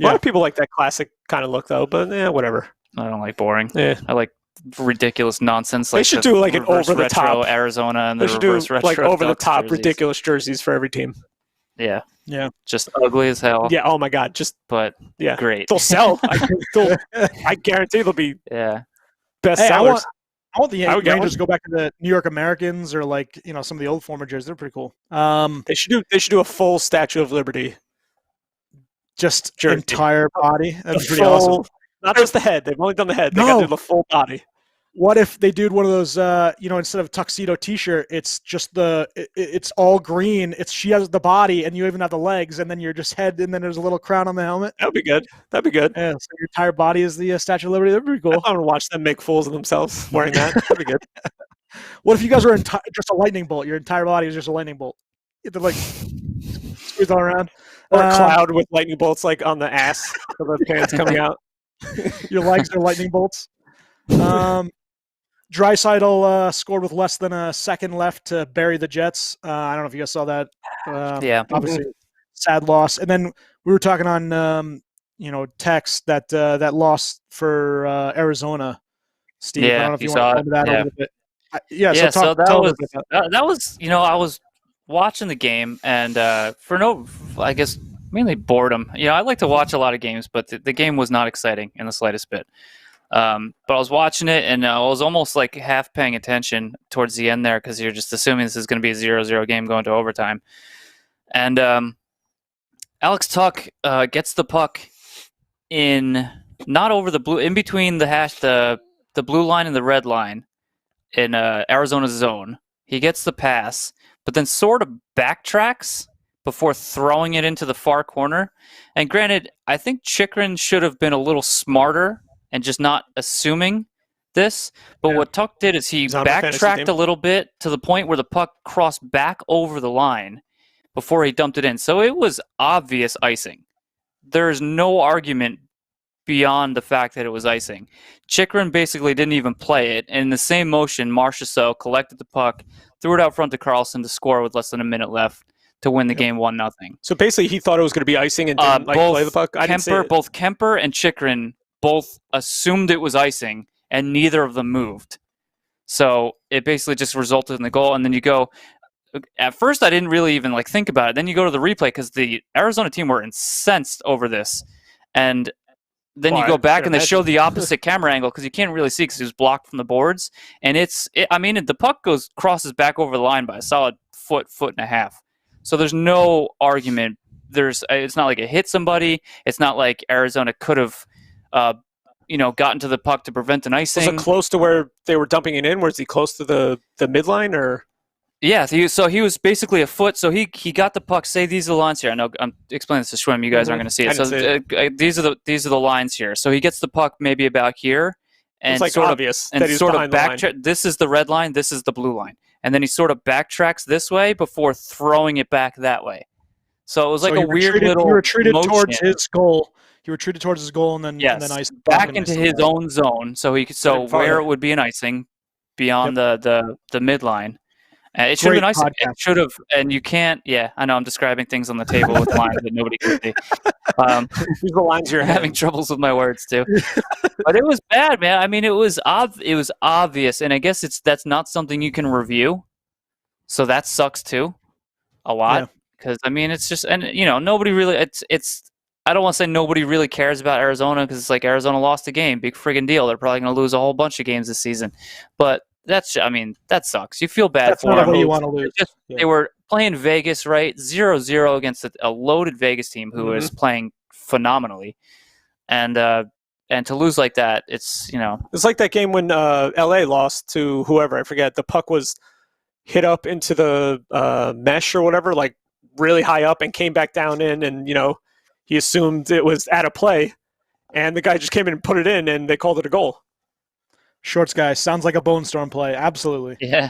A lot of people like that classic kind of look, though, but whatever. I don't like boring. Yeah. I like ridiculous nonsense. They Like should the do like an reverse over-the-top retro Arizona and They the should do reverse retro like over-the-top Ducks jerseys. ridiculous jerseys for every team. Yeah, Yeah. just ugly as hell. Yeah. Oh my God. Just But great. They'll sell. I guarantee they'll be best Hey, sellers. I want the I would get Rangers one. to go back to the New York Americans or like some of the old former jerseys. They're pretty cool. They should do a full Statue of Liberty. Just Jersey. entire body. That'd be pretty Full- awesome. Not just the head. They've only done the head. They got to do the full body. What if they did one of those? Instead of tuxedo T-shirt, it's just it's all green. She has the body, and you even have the legs, and then you're just head, and then there's a little crown on the helmet. That'd be good. That'd be good. Yeah, so your entire body is the Statue of Liberty. That'd be cool. I want to watch them make fools of themselves wearing that. That'd be good. What if you guys were just a lightning bolt? Your entire body is just a lightning bolt. You have to like squeeze all around. Or a cloud with lightning bolts like on the ass of the pants coming out. Your legs are lightning bolts. Draisaitl scored with less than a second left to bury the Jets. I don't know if you guys saw that. Yeah. Obviously, sad loss. And then we were talking on, text that loss for Arizona. Steve, Yeah, I don't know if you you saw want to it. go into that a Yeah. little bit. So that tell was us about that. that was I was watching the game and I guess mainly boredom. I like to watch a lot of games, but the game was not exciting in the slightest bit. But I was watching it and I was almost like half paying attention towards the end there because you're just assuming this is going to be a 0-0 game going to overtime. And Alex Tuck gets the puck not over the blue, in between the blue line and the red line in Arizona's zone. He gets the pass, but then sort of backtracks before throwing it into the far corner. And granted, I think Chychrun should have been a little smarter and just not assuming this. But what Tuck did is he He's on my fantasy backtracked team. a little bit to the point where the puck crossed back over the line before he dumped it in. So it was obvious icing. There is no argument beyond the fact that it was icing. Chychrun basically didn't even play it. And in the same motion, Marchessault collected the puck, threw it out front to Carlson to score with less than a minute left to win the game 1-0. So basically, he thought it was going to be icing and didn't play the puck. I didn't see it. Both Kemper and Chychrun both assumed it was icing, and neither of them moved. So it basically just resulted in the goal. And then you go. At first, I didn't really even think about it. Then you go to the replay because the Arizona team were incensed over this, and then you go back and they show the opposite camera angle because you can't really see because it was blocked from the boards. And the puck crosses back over the line by a solid foot and a half. So there's no argument. It's not like it hit somebody. It's not like Arizona could have, gotten to the puck to prevent an icing. Was it close to where they were dumping it in? Was he close to the midline or? Yeah, so he was basically a foot. So he got the puck. Say these are the lines here. I know I'm explaining this to Schwim. You guys aren't going to see it. So these are the lines here. So he gets the puck maybe about here, and it's obvious that he's sort of behind the line. backtrack. This is the red line. This is the blue line, and then he sort of backtracks this way before throwing it back that way. So it was like a weird little. You retreated motion. towards his goal. He retreated towards his goal and then iced back into his own zone. So where it would be an icing beyond the midline. It should have been icing. It should have, and you can't. Yeah, I know. I'm describing things on the table with lines that nobody can see. These the lines you're having troubles with my words too. But it was bad, man. I mean, it was obvious, and I guess that's not something you can review. So that sucks too, a lot. Because it's just, and nobody really. It's. I don't want to say nobody really cares about Arizona because it's like Arizona lost a game, big friggin' deal. They're probably going to lose a whole bunch of games this season, but. That sucks. You feel bad for them. That's not you want to lose. They were playing Vegas, right? 0-0 against a loaded Vegas team who is playing phenomenally. And to lose like that, it's. It's like that game when LA lost to whoever, I forget. The puck was hit up into the mesh or whatever, like really high up and came back down in, and, he assumed it was out of play. And the guy just came in and put it in, and they called it a goal. Shorts guy sounds like a Bone Storm play. Absolutely. Yeah.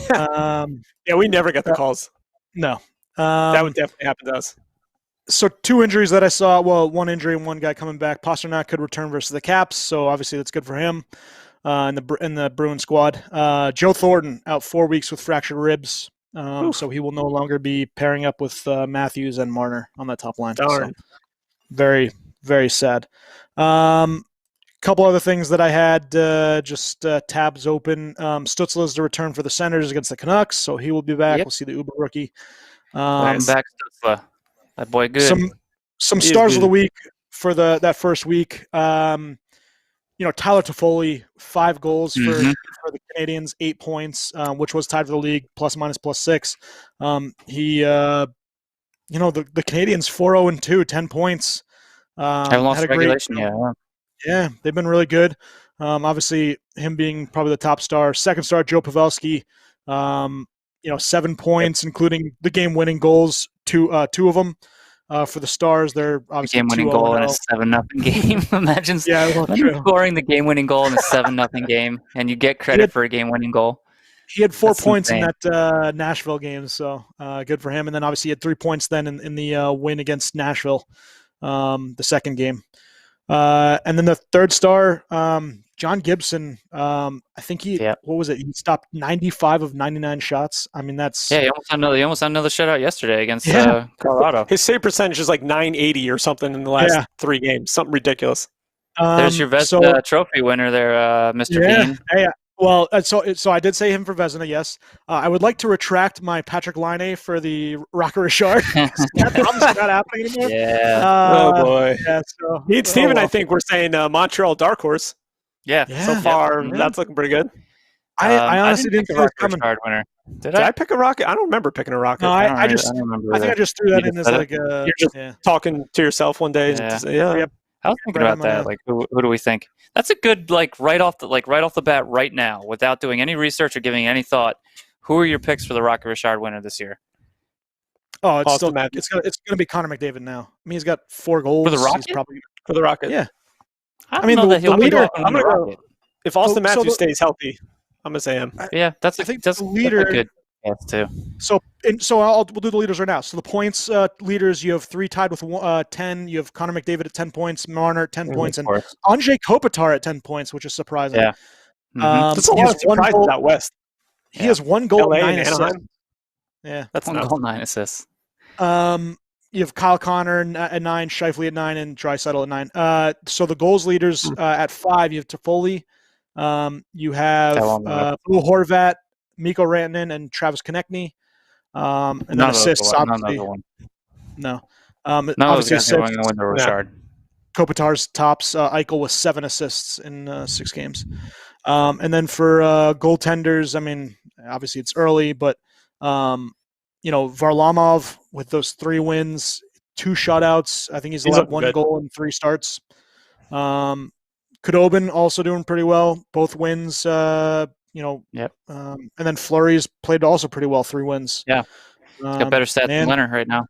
Yeah, we never get the calls. No. That would definitely happen to us. So 2 injuries that I saw. Well, 1 injury and 1 guy coming back. Pasternak could return versus the Caps, so obviously that's good for him in the Bruin squad. Joe Thornton out 4 weeks with fractured ribs, so he will no longer be pairing up with Matthews and Marner on that top line. Darn. So very, very sad. Couple other things that I had just tabs open. Stutzla's to return for the Senators against the Canucks, so he will be back. Yep. We'll see the Uber rookie. Welcome back, Stutzla. That boy good. Some He is stars of good. the week for that first week. Tyler Toffoli, 5 goals for the Canadians, 8 points, which was tied for the league, +/+6. The Canadians 4-0-2, 10 points. Haven't lost regulation yet. Yeah, they've been really good. Obviously, him being probably the top star. Second star, Joe Pavelski, 7 points, including the game-winning goals, two of them. For the Stars, they're obviously game-winning goal in a 7-0 game. Imagine scoring the game-winning goal in a 7-0 game, and you get credit for a game-winning goal. He had 4 points in that Nashville game, so good for him. And then obviously he had 3 points then in the win against Nashville, the second game. And then the third star, John Gibson. I think what was it? He stopped 95 of 99 shots. I mean, that's he almost had another shutout yesterday against Colorado. His save percentage is like .980 or something in the last 3 games. Something ridiculous. There's your Vezina trophy winner there, Mr. Bean. Yeah. Well, so I did say him for Vezina, yes. I would like to retract my Patrick Laine for the Rocker Richard. That problem's not happening anymore. Yeah. Oh, boy. Yeah, Steven, I think we're saying Montreal dark horse. Yeah. So far, that's looking pretty good. I honestly didn't pick a Rocker Richard winner. Did I pick a Rocket? I don't remember picking a Rocket. No, I think I just threw that in as like a... You're just talking to yourself one day. Yeah. I was thinking about that. Like, who do we think? That's a good right off the bat right now, without doing any research or giving any thought. Who are your picks for the Rocket Richard winner this year? Oh, it's going to be Connor McDavid now. I mean, he's got 4 goals for the Rocket. For the Rocket, yeah. I mean, the leader. I'm gonna go. If Austin Matthews stays healthy, I'm gonna say him. Yeah, that's the leader. That's a good guess too. So we'll do the leaders right now. So the points leaders, you have 3 tied with 10. You have Connor McDavid at 10 points, Marner at 10 points, and Andrei Kopitar at 10 points, which is surprising. Yeah, that's a lot of surprises out west. He has 1 goal, LA 9 assists. Yeah, that's 1 goal, 9 assists. You have Kyle Connor at 9, Scheifele at 9, and Draisaitl at 9. So the goals leaders at 5, you have Toffoli. You have Will Horvat, Mikko Rantanen, and Travis Konechny. And then assists, obviously. No. None of those guys are going to win the Richard. Kopitar's tops. Eichel with 7 assists in 6 games. And then for goaltenders, I mean, obviously it's early, but Varlamov with those 3 wins, 2 shutouts. I think he's allowed 1 goal in 3 starts. Khudobin also doing pretty well. Both wins. And then Fleury's played also pretty well. 3 wins. Yeah, he's got better stats than Leonard right now.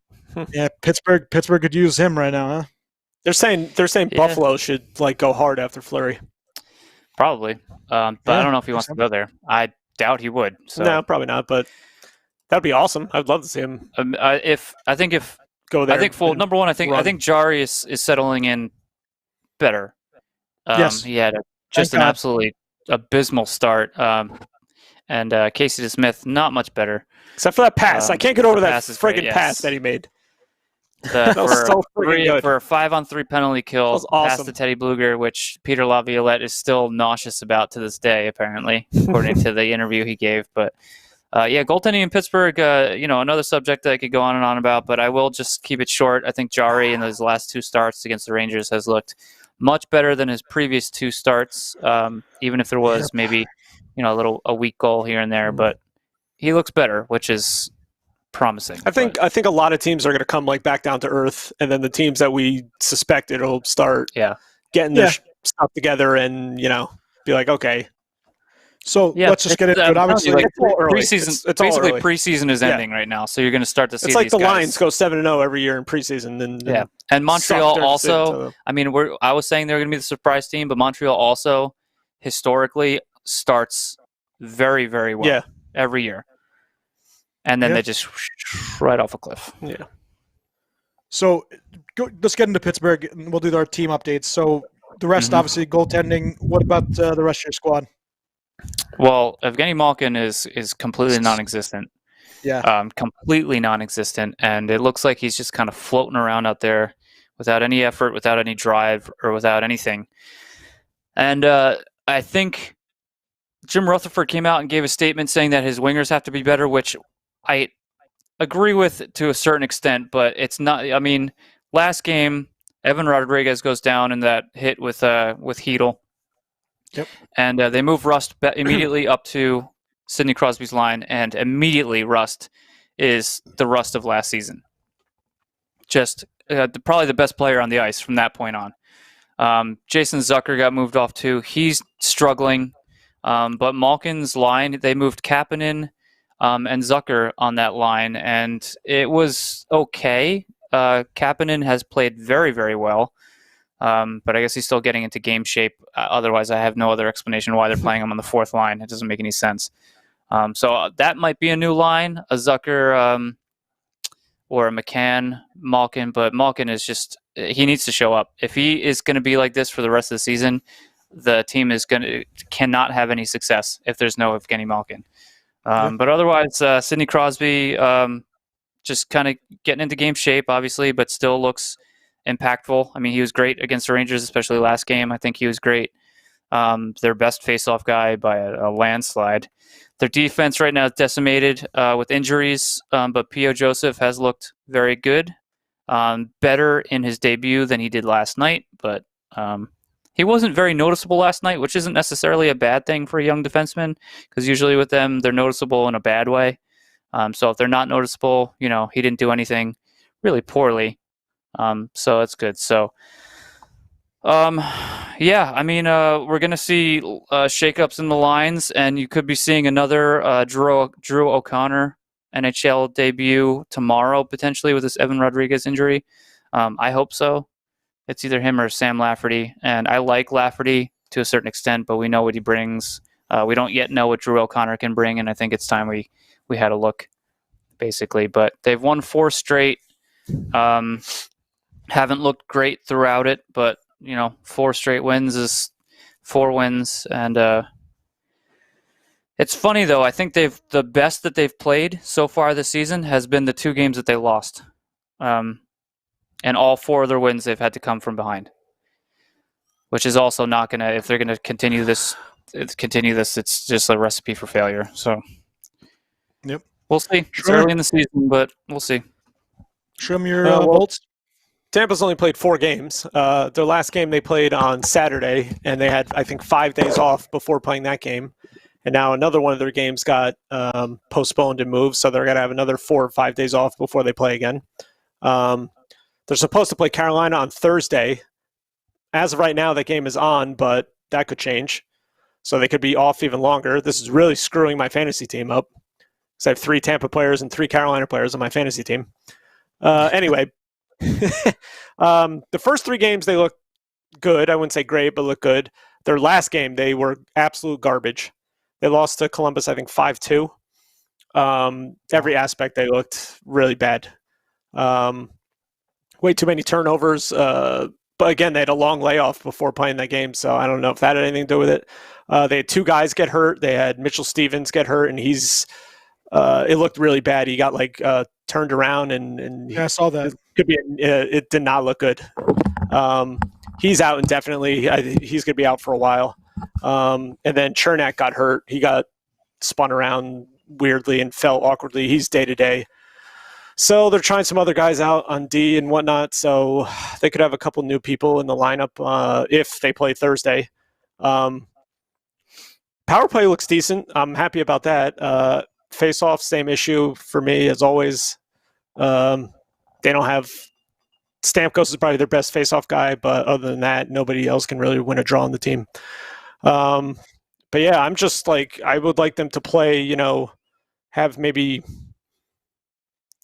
Yeah, Pittsburgh could use him right now, huh? They're saying Buffalo should go hard after Fleury. Probably, but I don't know if he wants to go there. I doubt he would. So. No, probably not. But that'd be awesome. I'd love to see him. If go there. I think number one. I think Jari is settling in better. Yes, he had an absolutely abysmal start. And Casey DeSmith, not much better. Except for that pass. I can't get over that friggin' pass that he made. That was so good. For a 5-on-3 penalty kill, pass to Teddy Bluger, which Peter Laviolette is still nauseous about to this day, apparently, according to the interview he gave. But goaltending in Pittsburgh, another subject that I could go on and on about, but I will just keep it short. I think Jari in those last 2 starts against the Rangers has looked much better than his previous 2 starts, even if there was maybe a weak goal here and there, but he looks better, which is promising. I think a lot of teams are going to come back down to earth, and then the teams that we suspected will start getting their stuff together and be like, okay. So let's just get into it. Obviously, preseason. It's basically preseason is ending right now, so you're going to start to see. It's like these the guys. Lions go 7-0 every year in preseason, and Montreal also. I mean, I was saying they're going to be the surprise team, but Montreal also historically starts very, very well every year, and then they just right off a cliff. Yeah. So let's get into Pittsburgh, and we'll do our team updates. So the rest, obviously, goaltending. What about the rest of your squad? Well, Evgeny Malkin is completely non-existent. Yeah. Completely non-existent, and it looks like he's just kind of floating around out there without any effort, without any drive, or without anything. And I think Jim Rutherford came out and gave a statement saying that his wingers have to be better, which I agree with to a certain extent, but it's not. I mean, last game, Evan Rodriguez goes down in that hit with Heedle. Yep. And they move Rust immediately up to Sidney Crosby's line, and immediately Rust is the Rust of last season. Just probably the best player on the ice from that point on. Jason Zucker got moved off too. He's struggling, but Malkin's line, they moved Kapanen and Zucker on that line, and it was okay. Kapanen has played very, very well. But I guess he's still getting into game shape. Otherwise, I have no other explanation why they're playing him on the fourth line. It doesn't make any sense. So that might be a new line, a Zucker or a McCann, Malkin. But Malkin is just, he needs to show up. If he is going to be like this for the rest of the season, the team cannot have any success if there's no Evgeny Malkin. But otherwise, Sidney Crosby just kind of getting into game shape, obviously, but still looks impactful. I mean, he was great against the Rangers, especially last game. I think he was great. Their best face-off guy by a landslide. Their defense right now is decimated with injuries, but P.O. Joseph has looked very good, better in his debut than he did last night, but he wasn't very noticeable last night, which isn't necessarily a bad thing for a young defenseman, because usually with them, they're noticeable in a bad way. So if they're not noticeable, he didn't do anything really poorly. So that's good. So, yeah, I mean, we're going to see shakeups in the lines, and you could be seeing another Drew O'Connor NHL debut tomorrow, potentially with this Evan Rodriguez injury. I hope so. It's either him or Sam Lafferty, and I like Lafferty to a certain extent, but we know what he brings. We don't yet know what Drew O'Connor can bring, and I think it's time we had a look, basically. But they've won 4 straight. Haven't looked great throughout it, but 4 straight wins is 4 wins, and it's funny though. I think the best that they've played so far this season has been the 2 games that they lost, and all 4 of their wins they've had to come from behind, which is also not gonna. If they're gonna continue this, it's just a recipe for failure. So, yep, we'll see. It's early in the season, but we'll see. Show me your bolts. Tampa's only played 4 games. Their last game they played on Saturday, and they had, I think, 5 days off before playing that game. And now another one of their games got postponed and moved, so they're going to have another 4 or 5 days off before they play again. They're supposed to play Carolina on Thursday. As of right now, that game is on, but that could change. So they could be off even longer. This is really screwing my fantasy team up, because I have 3 Tampa players and 3 Carolina players on my fantasy team. Anyway. The first 3 games they look good. I wouldn't say great, but look good. Their last game they were absolute garbage. They lost to Columbus, I think 5-2. Every aspect they looked really bad. Way too many turnovers. But again, they had a long layoff before playing that game, so I don't know if that had anything to do with it. They had 2 guys get hurt. They had Mitchell Stevens get hurt, and it looked really bad. He got turned around, and yeah, I saw that. It did not look good. He's out indefinitely. He's going to be out for a while. And then Chernak got hurt. He got spun around weirdly and fell awkwardly. He's day-to-day. So they're trying some other guys out on D and whatnot, so they could have a couple new people in the lineup if they play Thursday. Power play looks decent. I'm happy about that. Face-off, same issue for me as always. They don't have Stamkos is probably their best face-off guy, but other than that, nobody else can really win a draw on the team. But yeah, I'm just I would like them to play, have maybe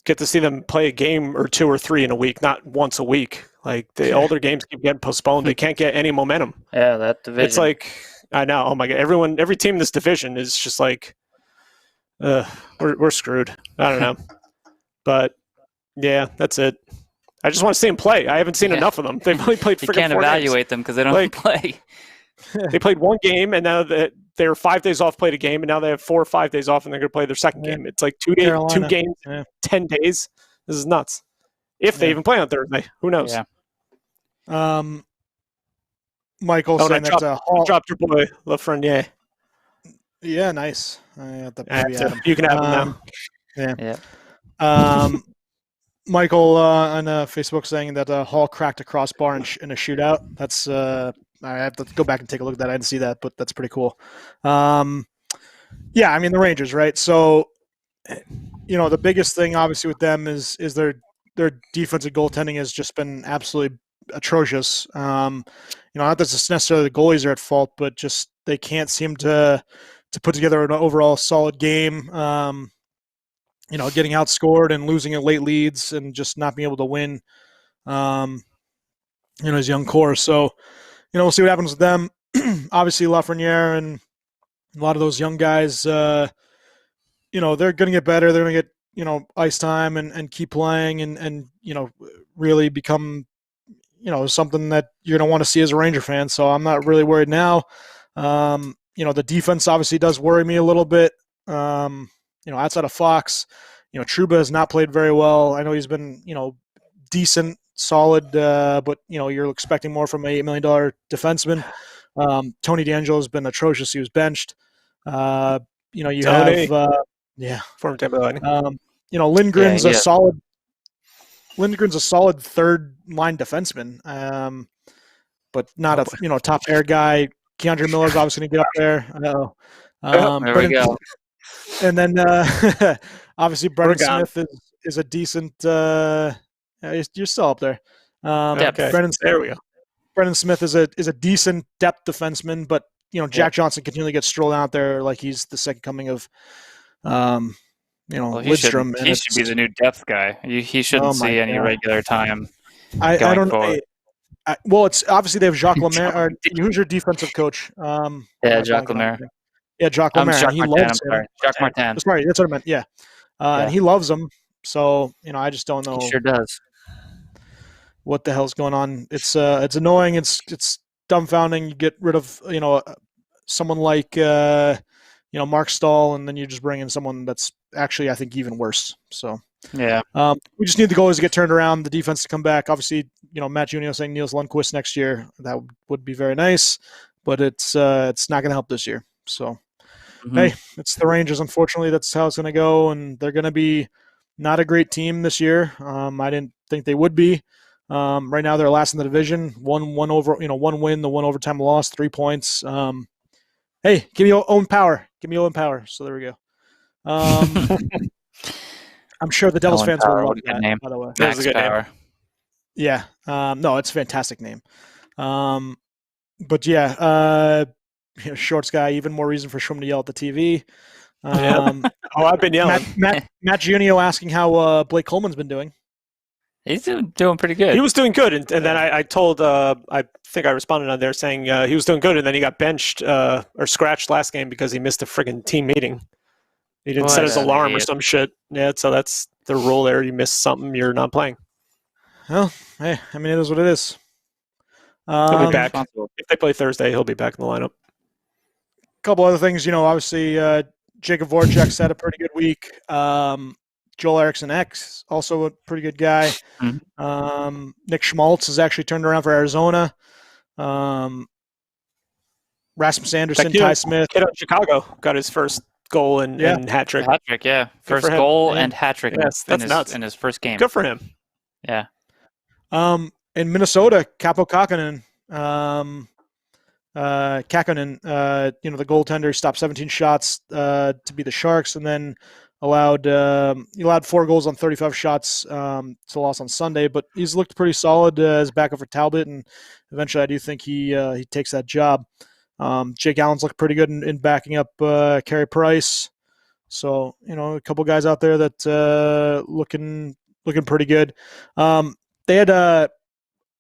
get to see them play a game or 2 or 3 in a week, not once a week. All their games keep getting postponed. They can't get any momentum. Yeah, that division. It's I know. Oh my God, every team in this division is just we're screwed. I don't know, but. Yeah, that's it. I just want to see them play. I haven't seen enough of them. They've only played freaking 4 games. You can't evaluate them because they don't play. They played 1 game, and now they're 5 days off, played a game, and now they have 4 or 5 days off, and they're going to play their second game. It's 2 days, Carolina. 2 games, 10 days. This is nuts. If they even play on Thursday, who knows? Yeah. Michael saying that Hall. Dropped your boy Lafreniere. Yeah, nice. I have to maybe add him. You can have him now. Yeah. Michael on Facebook saying that Hall cracked a crossbar in a shootout. That's I have to go back and take a look at that. I didn't see that, but that's pretty cool. Yeah, I mean the Rangers, right? So, the biggest thing obviously with them is their defensive goaltending has just been absolutely atrocious. Not that it's necessarily the goalies are at fault, but just they can't seem to put together an overall solid game. Getting outscored and losing in late leads and just not being able to win. His young core. So, we'll see what happens with them. Obviously, Lafreniere and a lot of those young guys, they're going to get better. They're going to get, ice time and keep playing and really become, something that you're going to want to see as a Ranger fan. So I'm not really worried now. The defense obviously does worry me a little bit. Outside of Fox, Trouba has not played very well. I know he's been, decent, solid, but, you're expecting more from an $8 million defenseman. Tony DeAngelo has been atrocious. He was benched. Have former Tampa Lightning. Lindgren's a solid. Lindgren's a solid third line defenseman, but not a top air guy. Keandre Miller's obviously going to get up there. I know. There we go. And then obviously Brendan Smith is a decent. You're still up there. Okay. There we go. Brendan Smith is a decent depth defenseman, but Jack Johnson continually gets strolled out there like he's the second coming of Lidstrom. He should be the new depth guy. He shouldn't see any regular time. I don't know. Well, it's obviously they have Jacques Lemaire. Who's your defensive coach? Jacques Lemaire. Yeah, Jacques Lemaire. He loves him. Jacques Martin. Sorry, that's what I meant. Yeah. And he loves him. So I just don't know. He sure does. What the hell's going on? It's annoying. It's dumbfounding. You get rid of someone like Mark Stahl, and then you just bring in someone that's actually I think even worse. So yeah, we just need the goalies to get turned around, the defense to come back. Obviously, Matt Junio saying Niels Lundqvist next year, that would be very nice, but it's not going to help this year. So hey, it's the Rangers. Unfortunately, that's how it's going to go, and they're going to be not a great team this year. I didn't think they would be. Right now, they're last in the division. One win, the one overtime loss, 3 points. Hey, give me Owen Power. Give me Owen Power. So there we go. I'm sure the Devils fans will love that, name. By the way. Max Power. Name. Yeah. No, it's a fantastic name. But yeah, Shorts guy, even more reason for Schwim to yell at the TV. I've been yelling. Matt Junio asking how Blake Coleman's been doing. He's doing pretty good. He was doing good, and then I told, I think I responded on there saying he was doing good, and then he got benched or scratched last game because he missed a friggin' team meeting. He didn't set his alarm or some shit. Yeah, so that's the rule there. You miss something, you're not playing. Well, hey, I mean, it is what it is. He'll be back. If they play Thursday, he'll be back in the lineup. A couple other things, obviously Jacob Voracek's had a pretty good week. Joel Eriksson X, also a pretty good guy. Mm-hmm. Nick Schmaltz has actually turned around for Arizona. Rasmus Anderson, Ty Smith. Kid out of Chicago got his first goal and hat trick. Hat trick, yeah. First goal and hat trick in his first game. Good for him. Yeah. In Minnesota, Capo Kakkonen, the goaltender, stopped 17 shots to beat the Sharks, and then allowed 4 goals on 35 shots to loss on Sunday. But he's looked pretty solid as backup for Talbot, and eventually I do think he takes that job. Jake Allen's looked pretty good in backing up Carey Price. So a couple guys out there that looking pretty good. They had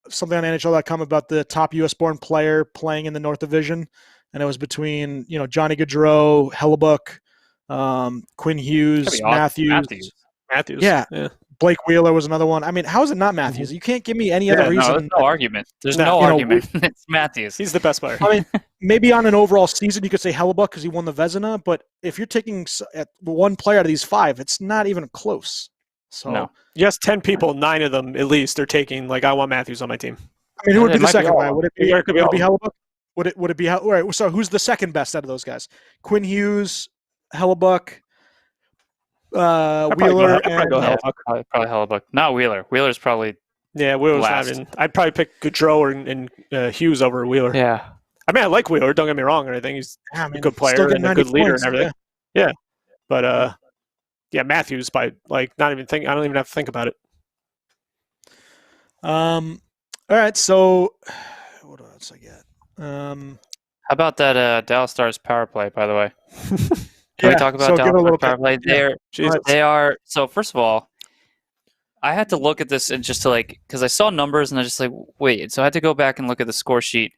something on NHL.com about the top U.S.-born player playing in the North Division, and it was between Johnny Gaudreau, Hellebuck, Quinn Hughes, Matthews. Yeah. Blake Wheeler was another one. I mean, how is it not Matthews? You can't give me any other reason. There's no argument. There's no argument. It's Matthews. He's the best player. I mean, maybe on an overall season you could say Hellebuck because he won the Vezina, but if you're taking one player out of these 5, it's not even close. So no. Yes, 10 people, 9 of them at least are taking, I want Matthews on my team. I mean, who would be It the might be second all guy? of Would it be Hellebuck? Would it be all right? So who's the second best out of those guys? Quinn Hughes, Hellebuck, Wheeler, I'd probably go Yeah, Hellebuck. probably Hellebuck. Not Wheeler. Wheeler's probably Yeah, Wheeler's last. not in. I'd probably pick Gaudreau and Hughes over Wheeler. yeah. I mean, I like Wheeler. Don't get me wrong or anything. He's I a mean, good still player getting and a 90 good leader points, and everything. Yeah. But yeah, Matthews by like not even think. I don't even have to think about it. All right. So what else I get? How about that Dallas Stars power play, by the way? Can we talk about so give Dallas a little Stars power play? Jesus. They are. So first of all, I had to look at this and just to because I saw numbers and I just wait. So I had to go back and look at the score sheet.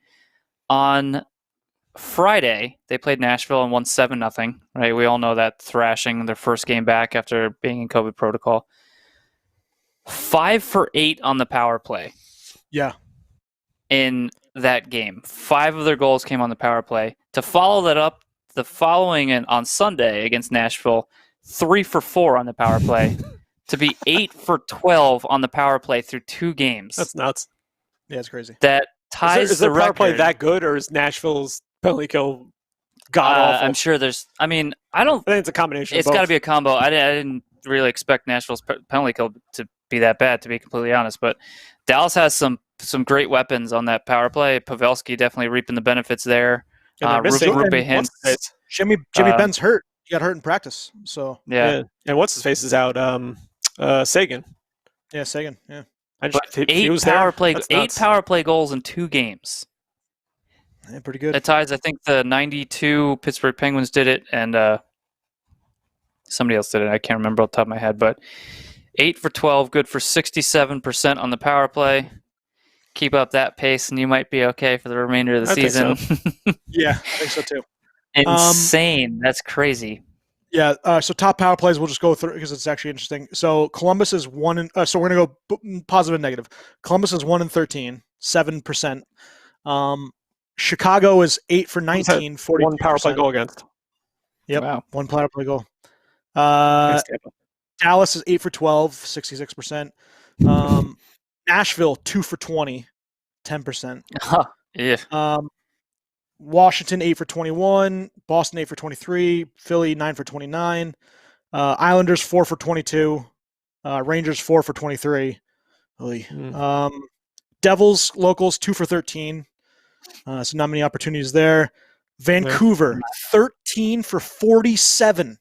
On Friday, they played Nashville and won 7-0. Right, we all know that thrashing their first game back after being in COVID protocol. 5 for 8 on the power play. Yeah. In that game, 5 of their goals came on the power play. To follow that up, the following on Sunday against Nashville, 3 for 4 on the power play. To be 8 for 12 on the power play through 2 games. That's nuts. Yeah, it's crazy. That ties Is their the power record. play that good, or is Nashville's penalty kill god awful? I'm sure there's. I mean, I don't. I think it's a combination. It's of both. got to be a combo. I didn't really expect Nashville's penalty kill to be that bad, to be completely honest. But Dallas has some great weapons on that power play. Pavelski definitely reaping the benefits there. And they're missing- Rupe and Hintz. what's- Jimmy Benn's hurt. He got hurt in practice. So Yeah. And what's his face is out. Sagan. yeah, Sagan. Yeah. But he eight was there. power play That's 8 nuts. power play goals in 2 games. Yeah, pretty good. It ties. I think the '92 Pittsburgh Penguins did it, and somebody else did it. I can't remember off the top of my head, but 8 for 12, good for 67% on the power play. Keep up that pace, and you might be okay for the remainder of the I think season. Yeah, I think so too. Insane. That's crazy. Yeah. So top power plays, we'll just go through because it's actually interesting. So Columbus is 1 and so we're gonna go positive and negative. Columbus is 1 and 13, 7%. Chicago is 8 for 19, 40. One power play goal against. Yep. Wow. 1 power play goal. Against Tampa. Dallas is 8 for 12, 66%. Nashville 2 for 20, 10%. Yeah. Washington 8 for 21, Boston 8 for 23, Philly 9 for 29, Islanders 4 for 22, Rangers 4 for 23. Devils locals 2 for 13. So not many opportunities there. Vancouver 13 for 47.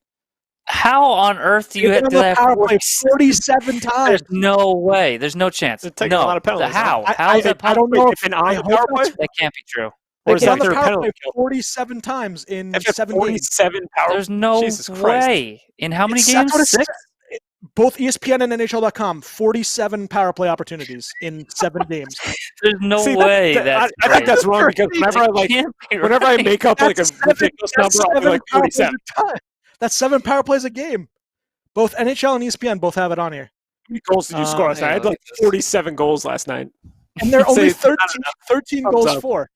How on earth do you They've have been on to the power play 47 47 times? There's no way. There's no chance. They're taking a lot of penalties, How? huh? How is that I don't possible? know They've been on I the hope power play? that's- That can't be true. Or is They've been that on the their power penalty play kill? 47 times in They've got 7 games. 47 power. There's no Jesus Christ. way. In how many That's games? what it 6? says. Both ESPN and NHL.com, 47 power play opportunities in 7 games. There's no See, way. I think that's wrong because whenever I make up like a ridiculous number, I'll be like 47. That's 7 power plays a game. Both NHL and ESPN both have it on here. How many goals did you score last night? I had like 47 goals last night. And they're only Say- 13 Thumbs goals up. for.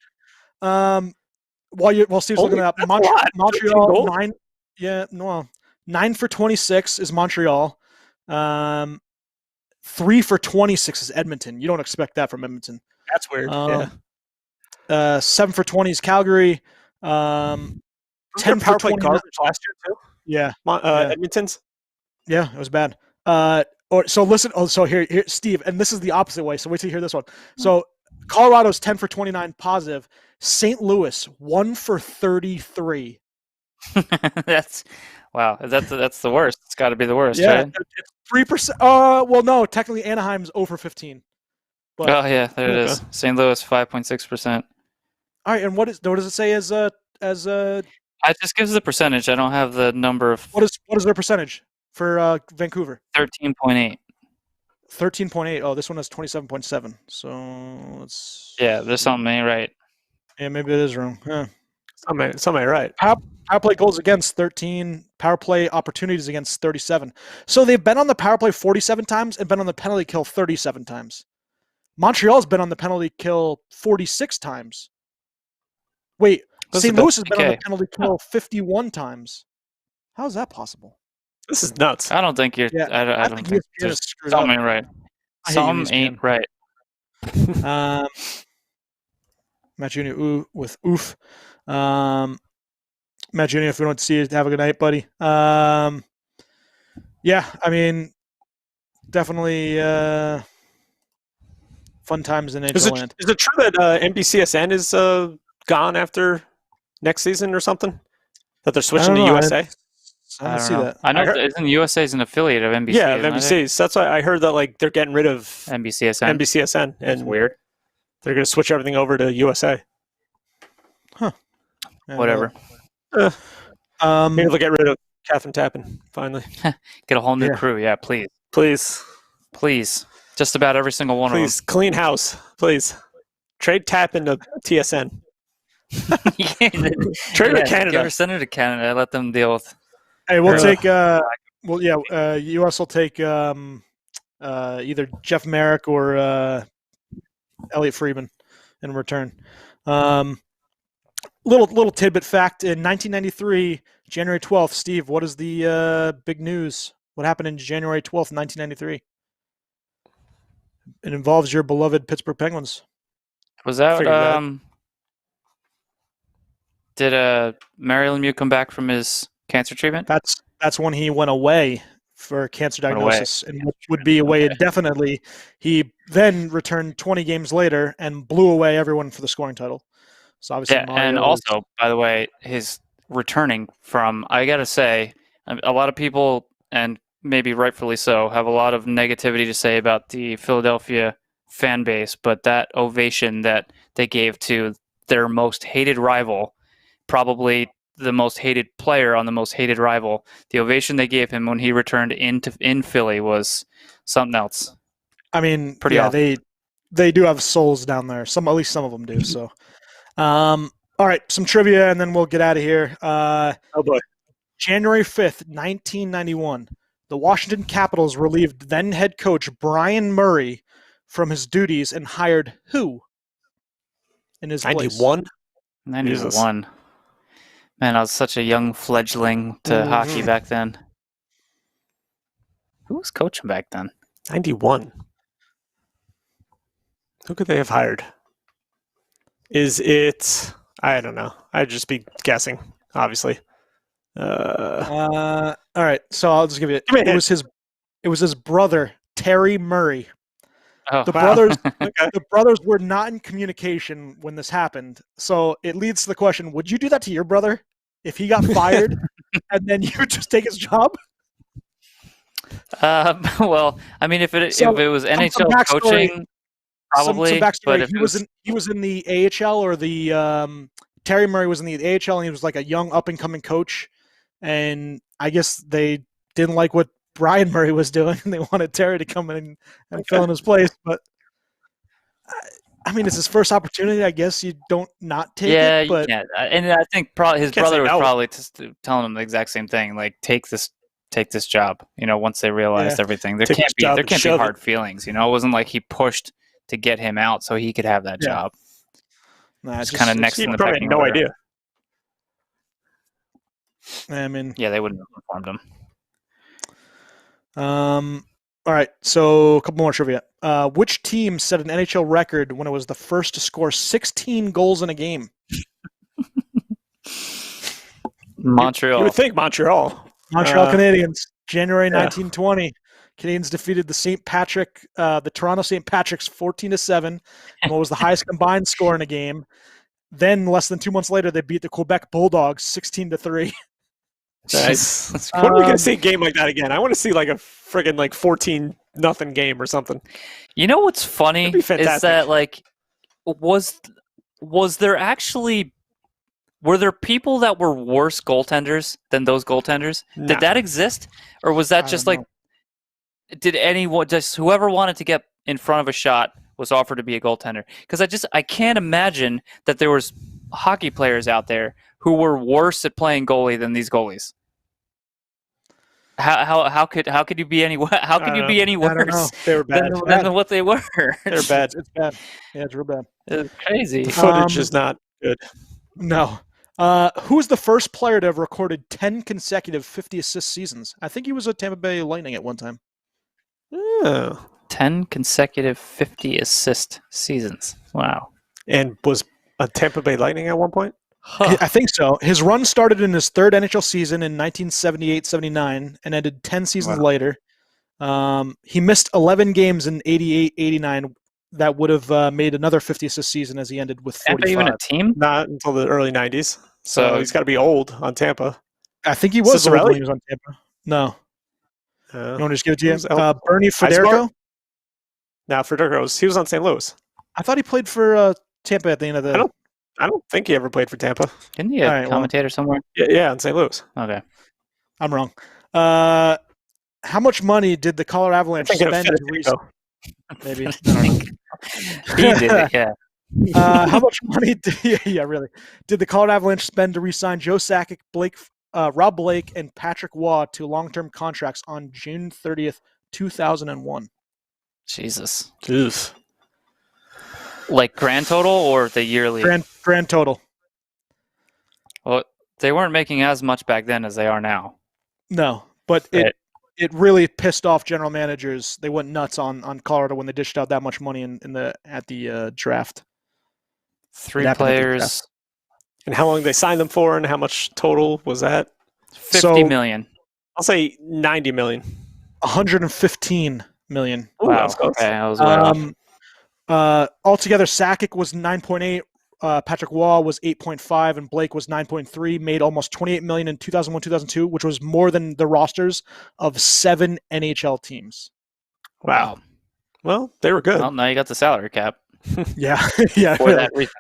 While Steve's looking it up, That's a lot. 13 Montreal goals? 9. Yeah, no, 9 for 26 is Montreal. 3 for 26 is Edmonton. You don't expect that from Edmonton. That's weird. 7 for 20 is Calgary. 10 10 for power play 20 garbage last year too. Yeah, Edmonton's. yeah, it was bad. So listen. Oh, so here, Steve, and this is the opposite way. So wait till you hear this one. So Colorado's 10 for 29 positive. St. Louis 1 for 33. That's wow. That's the worst. It's got to be the worst, Yeah, right? it's 3%. Well, no, technically Anaheim's 0 for 15. But Oh yeah, there it is. St. Louis 5.6%. all right, and what does it say as It just gives the percentage. I don't have the number of what is their percentage for Vancouver? 13.8. 13.8. Oh, this one has 27.7. So let's. Yeah, there's something ain't right. Yeah, maybe it is wrong. Yeah. Somebody right. Power play goals against 13. Power play opportunities against 37. So they've been on the power play 47 times and been on the penalty kill 37 times. Montreal's been on the penalty kill 46 times. Wait, St. Louis has been on the penalty kill 51 times. How is that possible? This is nuts. I don't think you're. Yeah, I don't think ESPN there's is screwed up. something ain't right. I hate Something ESPN. ain't right. Matt Jr. With oof. Matt Jr., if we don't see you, have a good night, buddy. Yeah, I mean, definitely fun times in NHL land. Is it true that NBCSN is gone after next season or something? That they're switching to USA? I don't see that. I know isn't USA's an affiliate of NBC? Yeah, of NBC's. That's why I heard that like they're getting rid of NBCSN. NBCSN, That's and weird. they're going to switch everything over to USA. Huh. Whatever. Maybe they'll get rid of Catherine Tappan finally. Get a whole new crew. Yeah, please. Please. Just about every single one Please, clean house. Please. Trade Tappan to TSN. Trade to Canada. Give her send her to Canada. Let them deal with. Hey, we'll take. US will take either Jeff Merrick or Elliot Friedman in return. Little tidbit fact: in 1993, January 12th, Steve, what is the big news? What happened in January 12th, 1993? It involves your beloved Pittsburgh Penguins. Was that did Mario Lemieux come back from his cancer treatment? That's when he went away for cancer diagnosis and would be away indefinitely. He then returned 20 games later and blew away everyone for the scoring title. So obviously, and also, by the way, his returning from, I gotta say, a lot of people, and maybe rightfully so, have a lot of negativity to say about the Philadelphia fan base, but that ovation that they gave to their most hated rival, probably the most hated player on the most hated rival, the ovation they gave him when he returned in Philly was something else. I mean, pretty awesome. They do have souls down there. At least some of them do. So, all right, some trivia, and then we'll get out of here. Oh boy! January 5th, 1991, the Washington Capitals relieved then head coach Brian Murray from his duties and hired who in his place? 91. Man, I was such a young fledgling to hockey back then. Who was coaching back then? 91. Who could they have hired? Is it? I don't know. I'd just be guessing, obviously. All right, so I'll just give you. It was his brother, Terry Murray. Oh, the brothers, the brothers were not in communication when this happened. So it leads to the question: would you do that to your brother if he got fired, and then you would just take his job? Well, I mean, if it was NHL coaching, probably. Some backstory. But he was in the AHL, or the Terry Murray was in the AHL, and he was like a young up and coming coach. And I guess they didn't like what Brian Murray was doing, and they wanted Terry to come in and fill in his place. But I mean, it's his first opportunity. I guess you don't not take it. But you can't. And I think his brother was probably just telling him the exact same thing, like take this job. Once they realized everything, there can't be hard feelings. It wasn't like he pushed to get him out so he could have that job. Nah, it's kind of next in the pecking order. No idea. I mean, yeah, they wouldn't have informed him. All right, so a couple more trivia. Which team set an NHL record when it was the first to score 16 goals in a game? Montreal. You would think Montreal. Montreal Canadiens, January 1920. Canadiens defeated the Toronto St. Patrick's 14-7. And what was the highest combined score in a game? Then, less than 2 months later, they beat the Quebec Bulldogs 16-3. Nice. When are we going to see a game like that again? I want to see like a friggin' 14-0 game or something. You know what's funny is that was there actually were there people that were worse goaltenders than those goaltenders? No. Did that exist, or was that just did anyone whoever wanted to get in front of a shot was offered to be a goaltender? Because I can't imagine that there was hockey players out there who were worse at playing goalie than these goalies. How could you be any worse They were bad. than what they were? They're bad. It's bad. Yeah, it's real bad. It's crazy. The footage is not good. No. Who's the first player to have recorded 10 consecutive 50-assist seasons? I think he was a Tampa Bay Lightning at one time. Oh. 10 consecutive 50-assist seasons. Wow. And was Tampa Bay Lightning at one point? I think so. His run started in his third NHL season in 1978-79 and ended 10 seasons later. He missed 11 games in 88-89 that would have made another 50-assist season as he ended with 45. Tampa even a team? Not until the early 90s. So he's got to be old on Tampa. I think he was old when he was on Tampa. No. You want to just give it to you? Bernie Federico? No, Federico. He was on St. Louis. I thought he played for Tampa at the end of the... I don't think he ever played for Tampa. Didn't he a commentator somewhere? Yeah, in St. Louis. Okay. I'm wrong. How much money did the Colorado Avalanche spend to re-sign? Maybe. I don't know. He did it, yeah. How much money did the Colorado Avalanche spend to re-sign Joe Sakic, Rob Blake, and Patrick Waugh to long-term contracts on June 30th, 2001? Jesus. Jeez. Like grand total or the yearly? Grand total. Well, they weren't making as much back then as they are now. No, but it really pissed off general managers. They went nuts on Colorado when they dished out that much money at the draft. 3 players. And how long they signed them for, and how much total was that? $50 million. I'll say $90 million. $115 million. Wow. Okay, that was way off. Altogether, Sakic was 9.8, Patrick Waugh was 8.5, and Blake was 9.3. Made almost $28 million in 2001-2002, which was more than the rosters of 7 NHL teams. Wow. Well, they were good. Well, now you got the salary cap. Yeah. For really. that reason.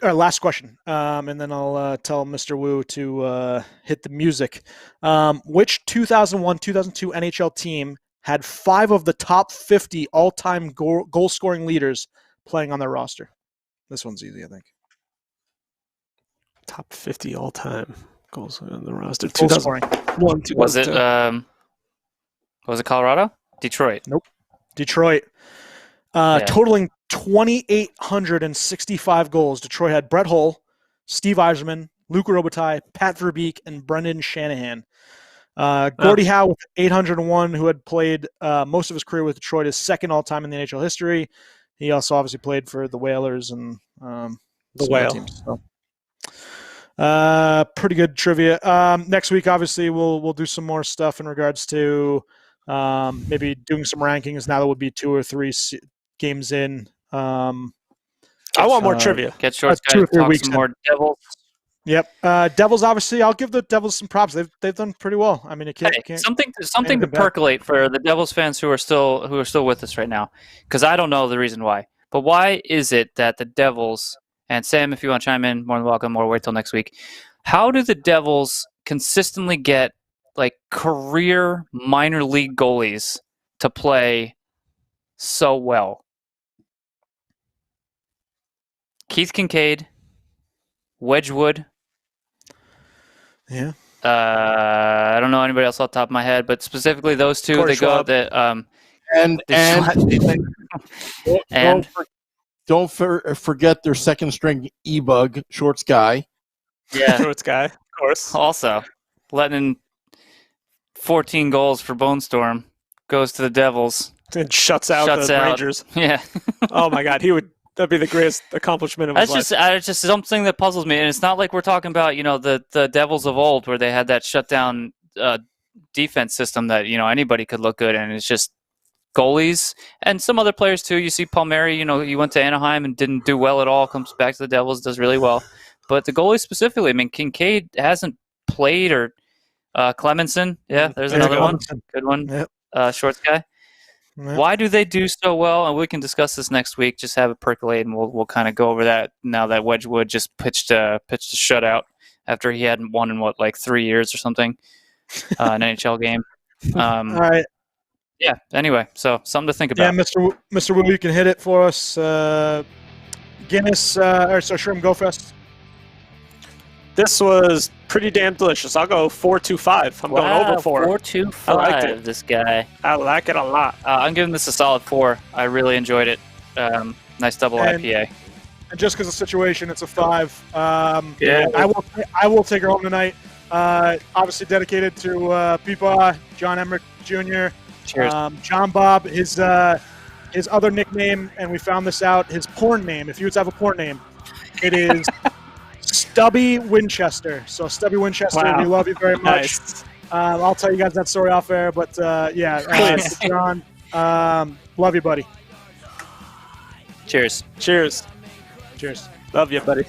Last question, and then I'll tell Mr. Wu to hit the music. Which 2001-2002 NHL team had 5 of the top 50 all-time goal-scoring leaders playing on their roster? This one's easy, I think. Top 50 all-time goals on the roster. Goal scoring. Was it Colorado? Detroit? Nope. Detroit. Totaling 2,865 goals. Detroit had Brett Hull, Steve Yzerman, Luke Robitaille, Pat Verbeek, and Brendan Shanahan. Gordie Howe with 801, who had played most of his career with Detroit, is second all-time in the NHL history. He also obviously played for the Whalers and the Whale teams. So. Pretty good trivia. Next week, obviously, we'll do some more stuff in regards to maybe doing some rankings. Now that would be 2 or 3 games in. I want more trivia. Get Shorts guys to talk some more Devils. Yep. Devils, obviously, I'll give the Devils some props. They've done pretty well. I mean, something to percolate for the Devils fans who are still with us right now, because I don't know the reason why. But why is it that the Devils, and Sam, if you want to chime in, more than welcome, or wait till next week. How do the Devils consistently get like career minor league goalies to play so well? Keith Kincaid, Wedgwood. Yeah. I don't know anybody else off the top of my head, but specifically those two. Corey they Schwab. go that. Don't forget their second string E-Bug, Shorts guy. Yeah, Shorts guy, of course. Also, letting in 14 goals for Bone Storm, goes to the Devils. And shuts out the Rangers. Yeah. Oh my God, that'd be the greatest accomplishment of his life. It's just something that puzzles me, and it's not like we're talking about the Devils of old where they had that shutdown defense system that anybody could look good in. It's just goalies and some other players too. You see Palmieri, he went to Anaheim and didn't do well at all. Comes back to the Devils, does really well. But the goalies specifically, I mean, Kincaid hasn't played, or Clemenson. Yeah, there's another one. Good one. Yep. Shorts guy. Yep. Why do they do so well? And we can discuss this next week. Just have it percolate, and we'll kind of go over that now that Wedgwood just pitched a shutout after he hadn't won in 3 years or something, an NHL game. All right. Yeah. Anyway, so something to think about. Yeah, Mr. Wu, you can hit it for us. Guinness, Schwim, go first. This was pretty damn delicious. I'll go 4.25. I'm going over 4. 4.25. I liked it. This guy. I like it a lot. I'm giving this a solid 4. I really enjoyed it. Nice double IPA. And just because of the situation, it's a 5. Yeah. I will take her home tonight. Obviously dedicated to Peepaw, John Emmerich Jr., Cheers. John Bob, his his other nickname, and we found this out, his porn name, if you would have a porn name, it is Stubby Winchester. So Stubby Winchester, Wow. we love you very much. Nice. I'll tell you guys that story off air, but John, love you, buddy. Cheers. Cheers. Cheers. Love you, buddy.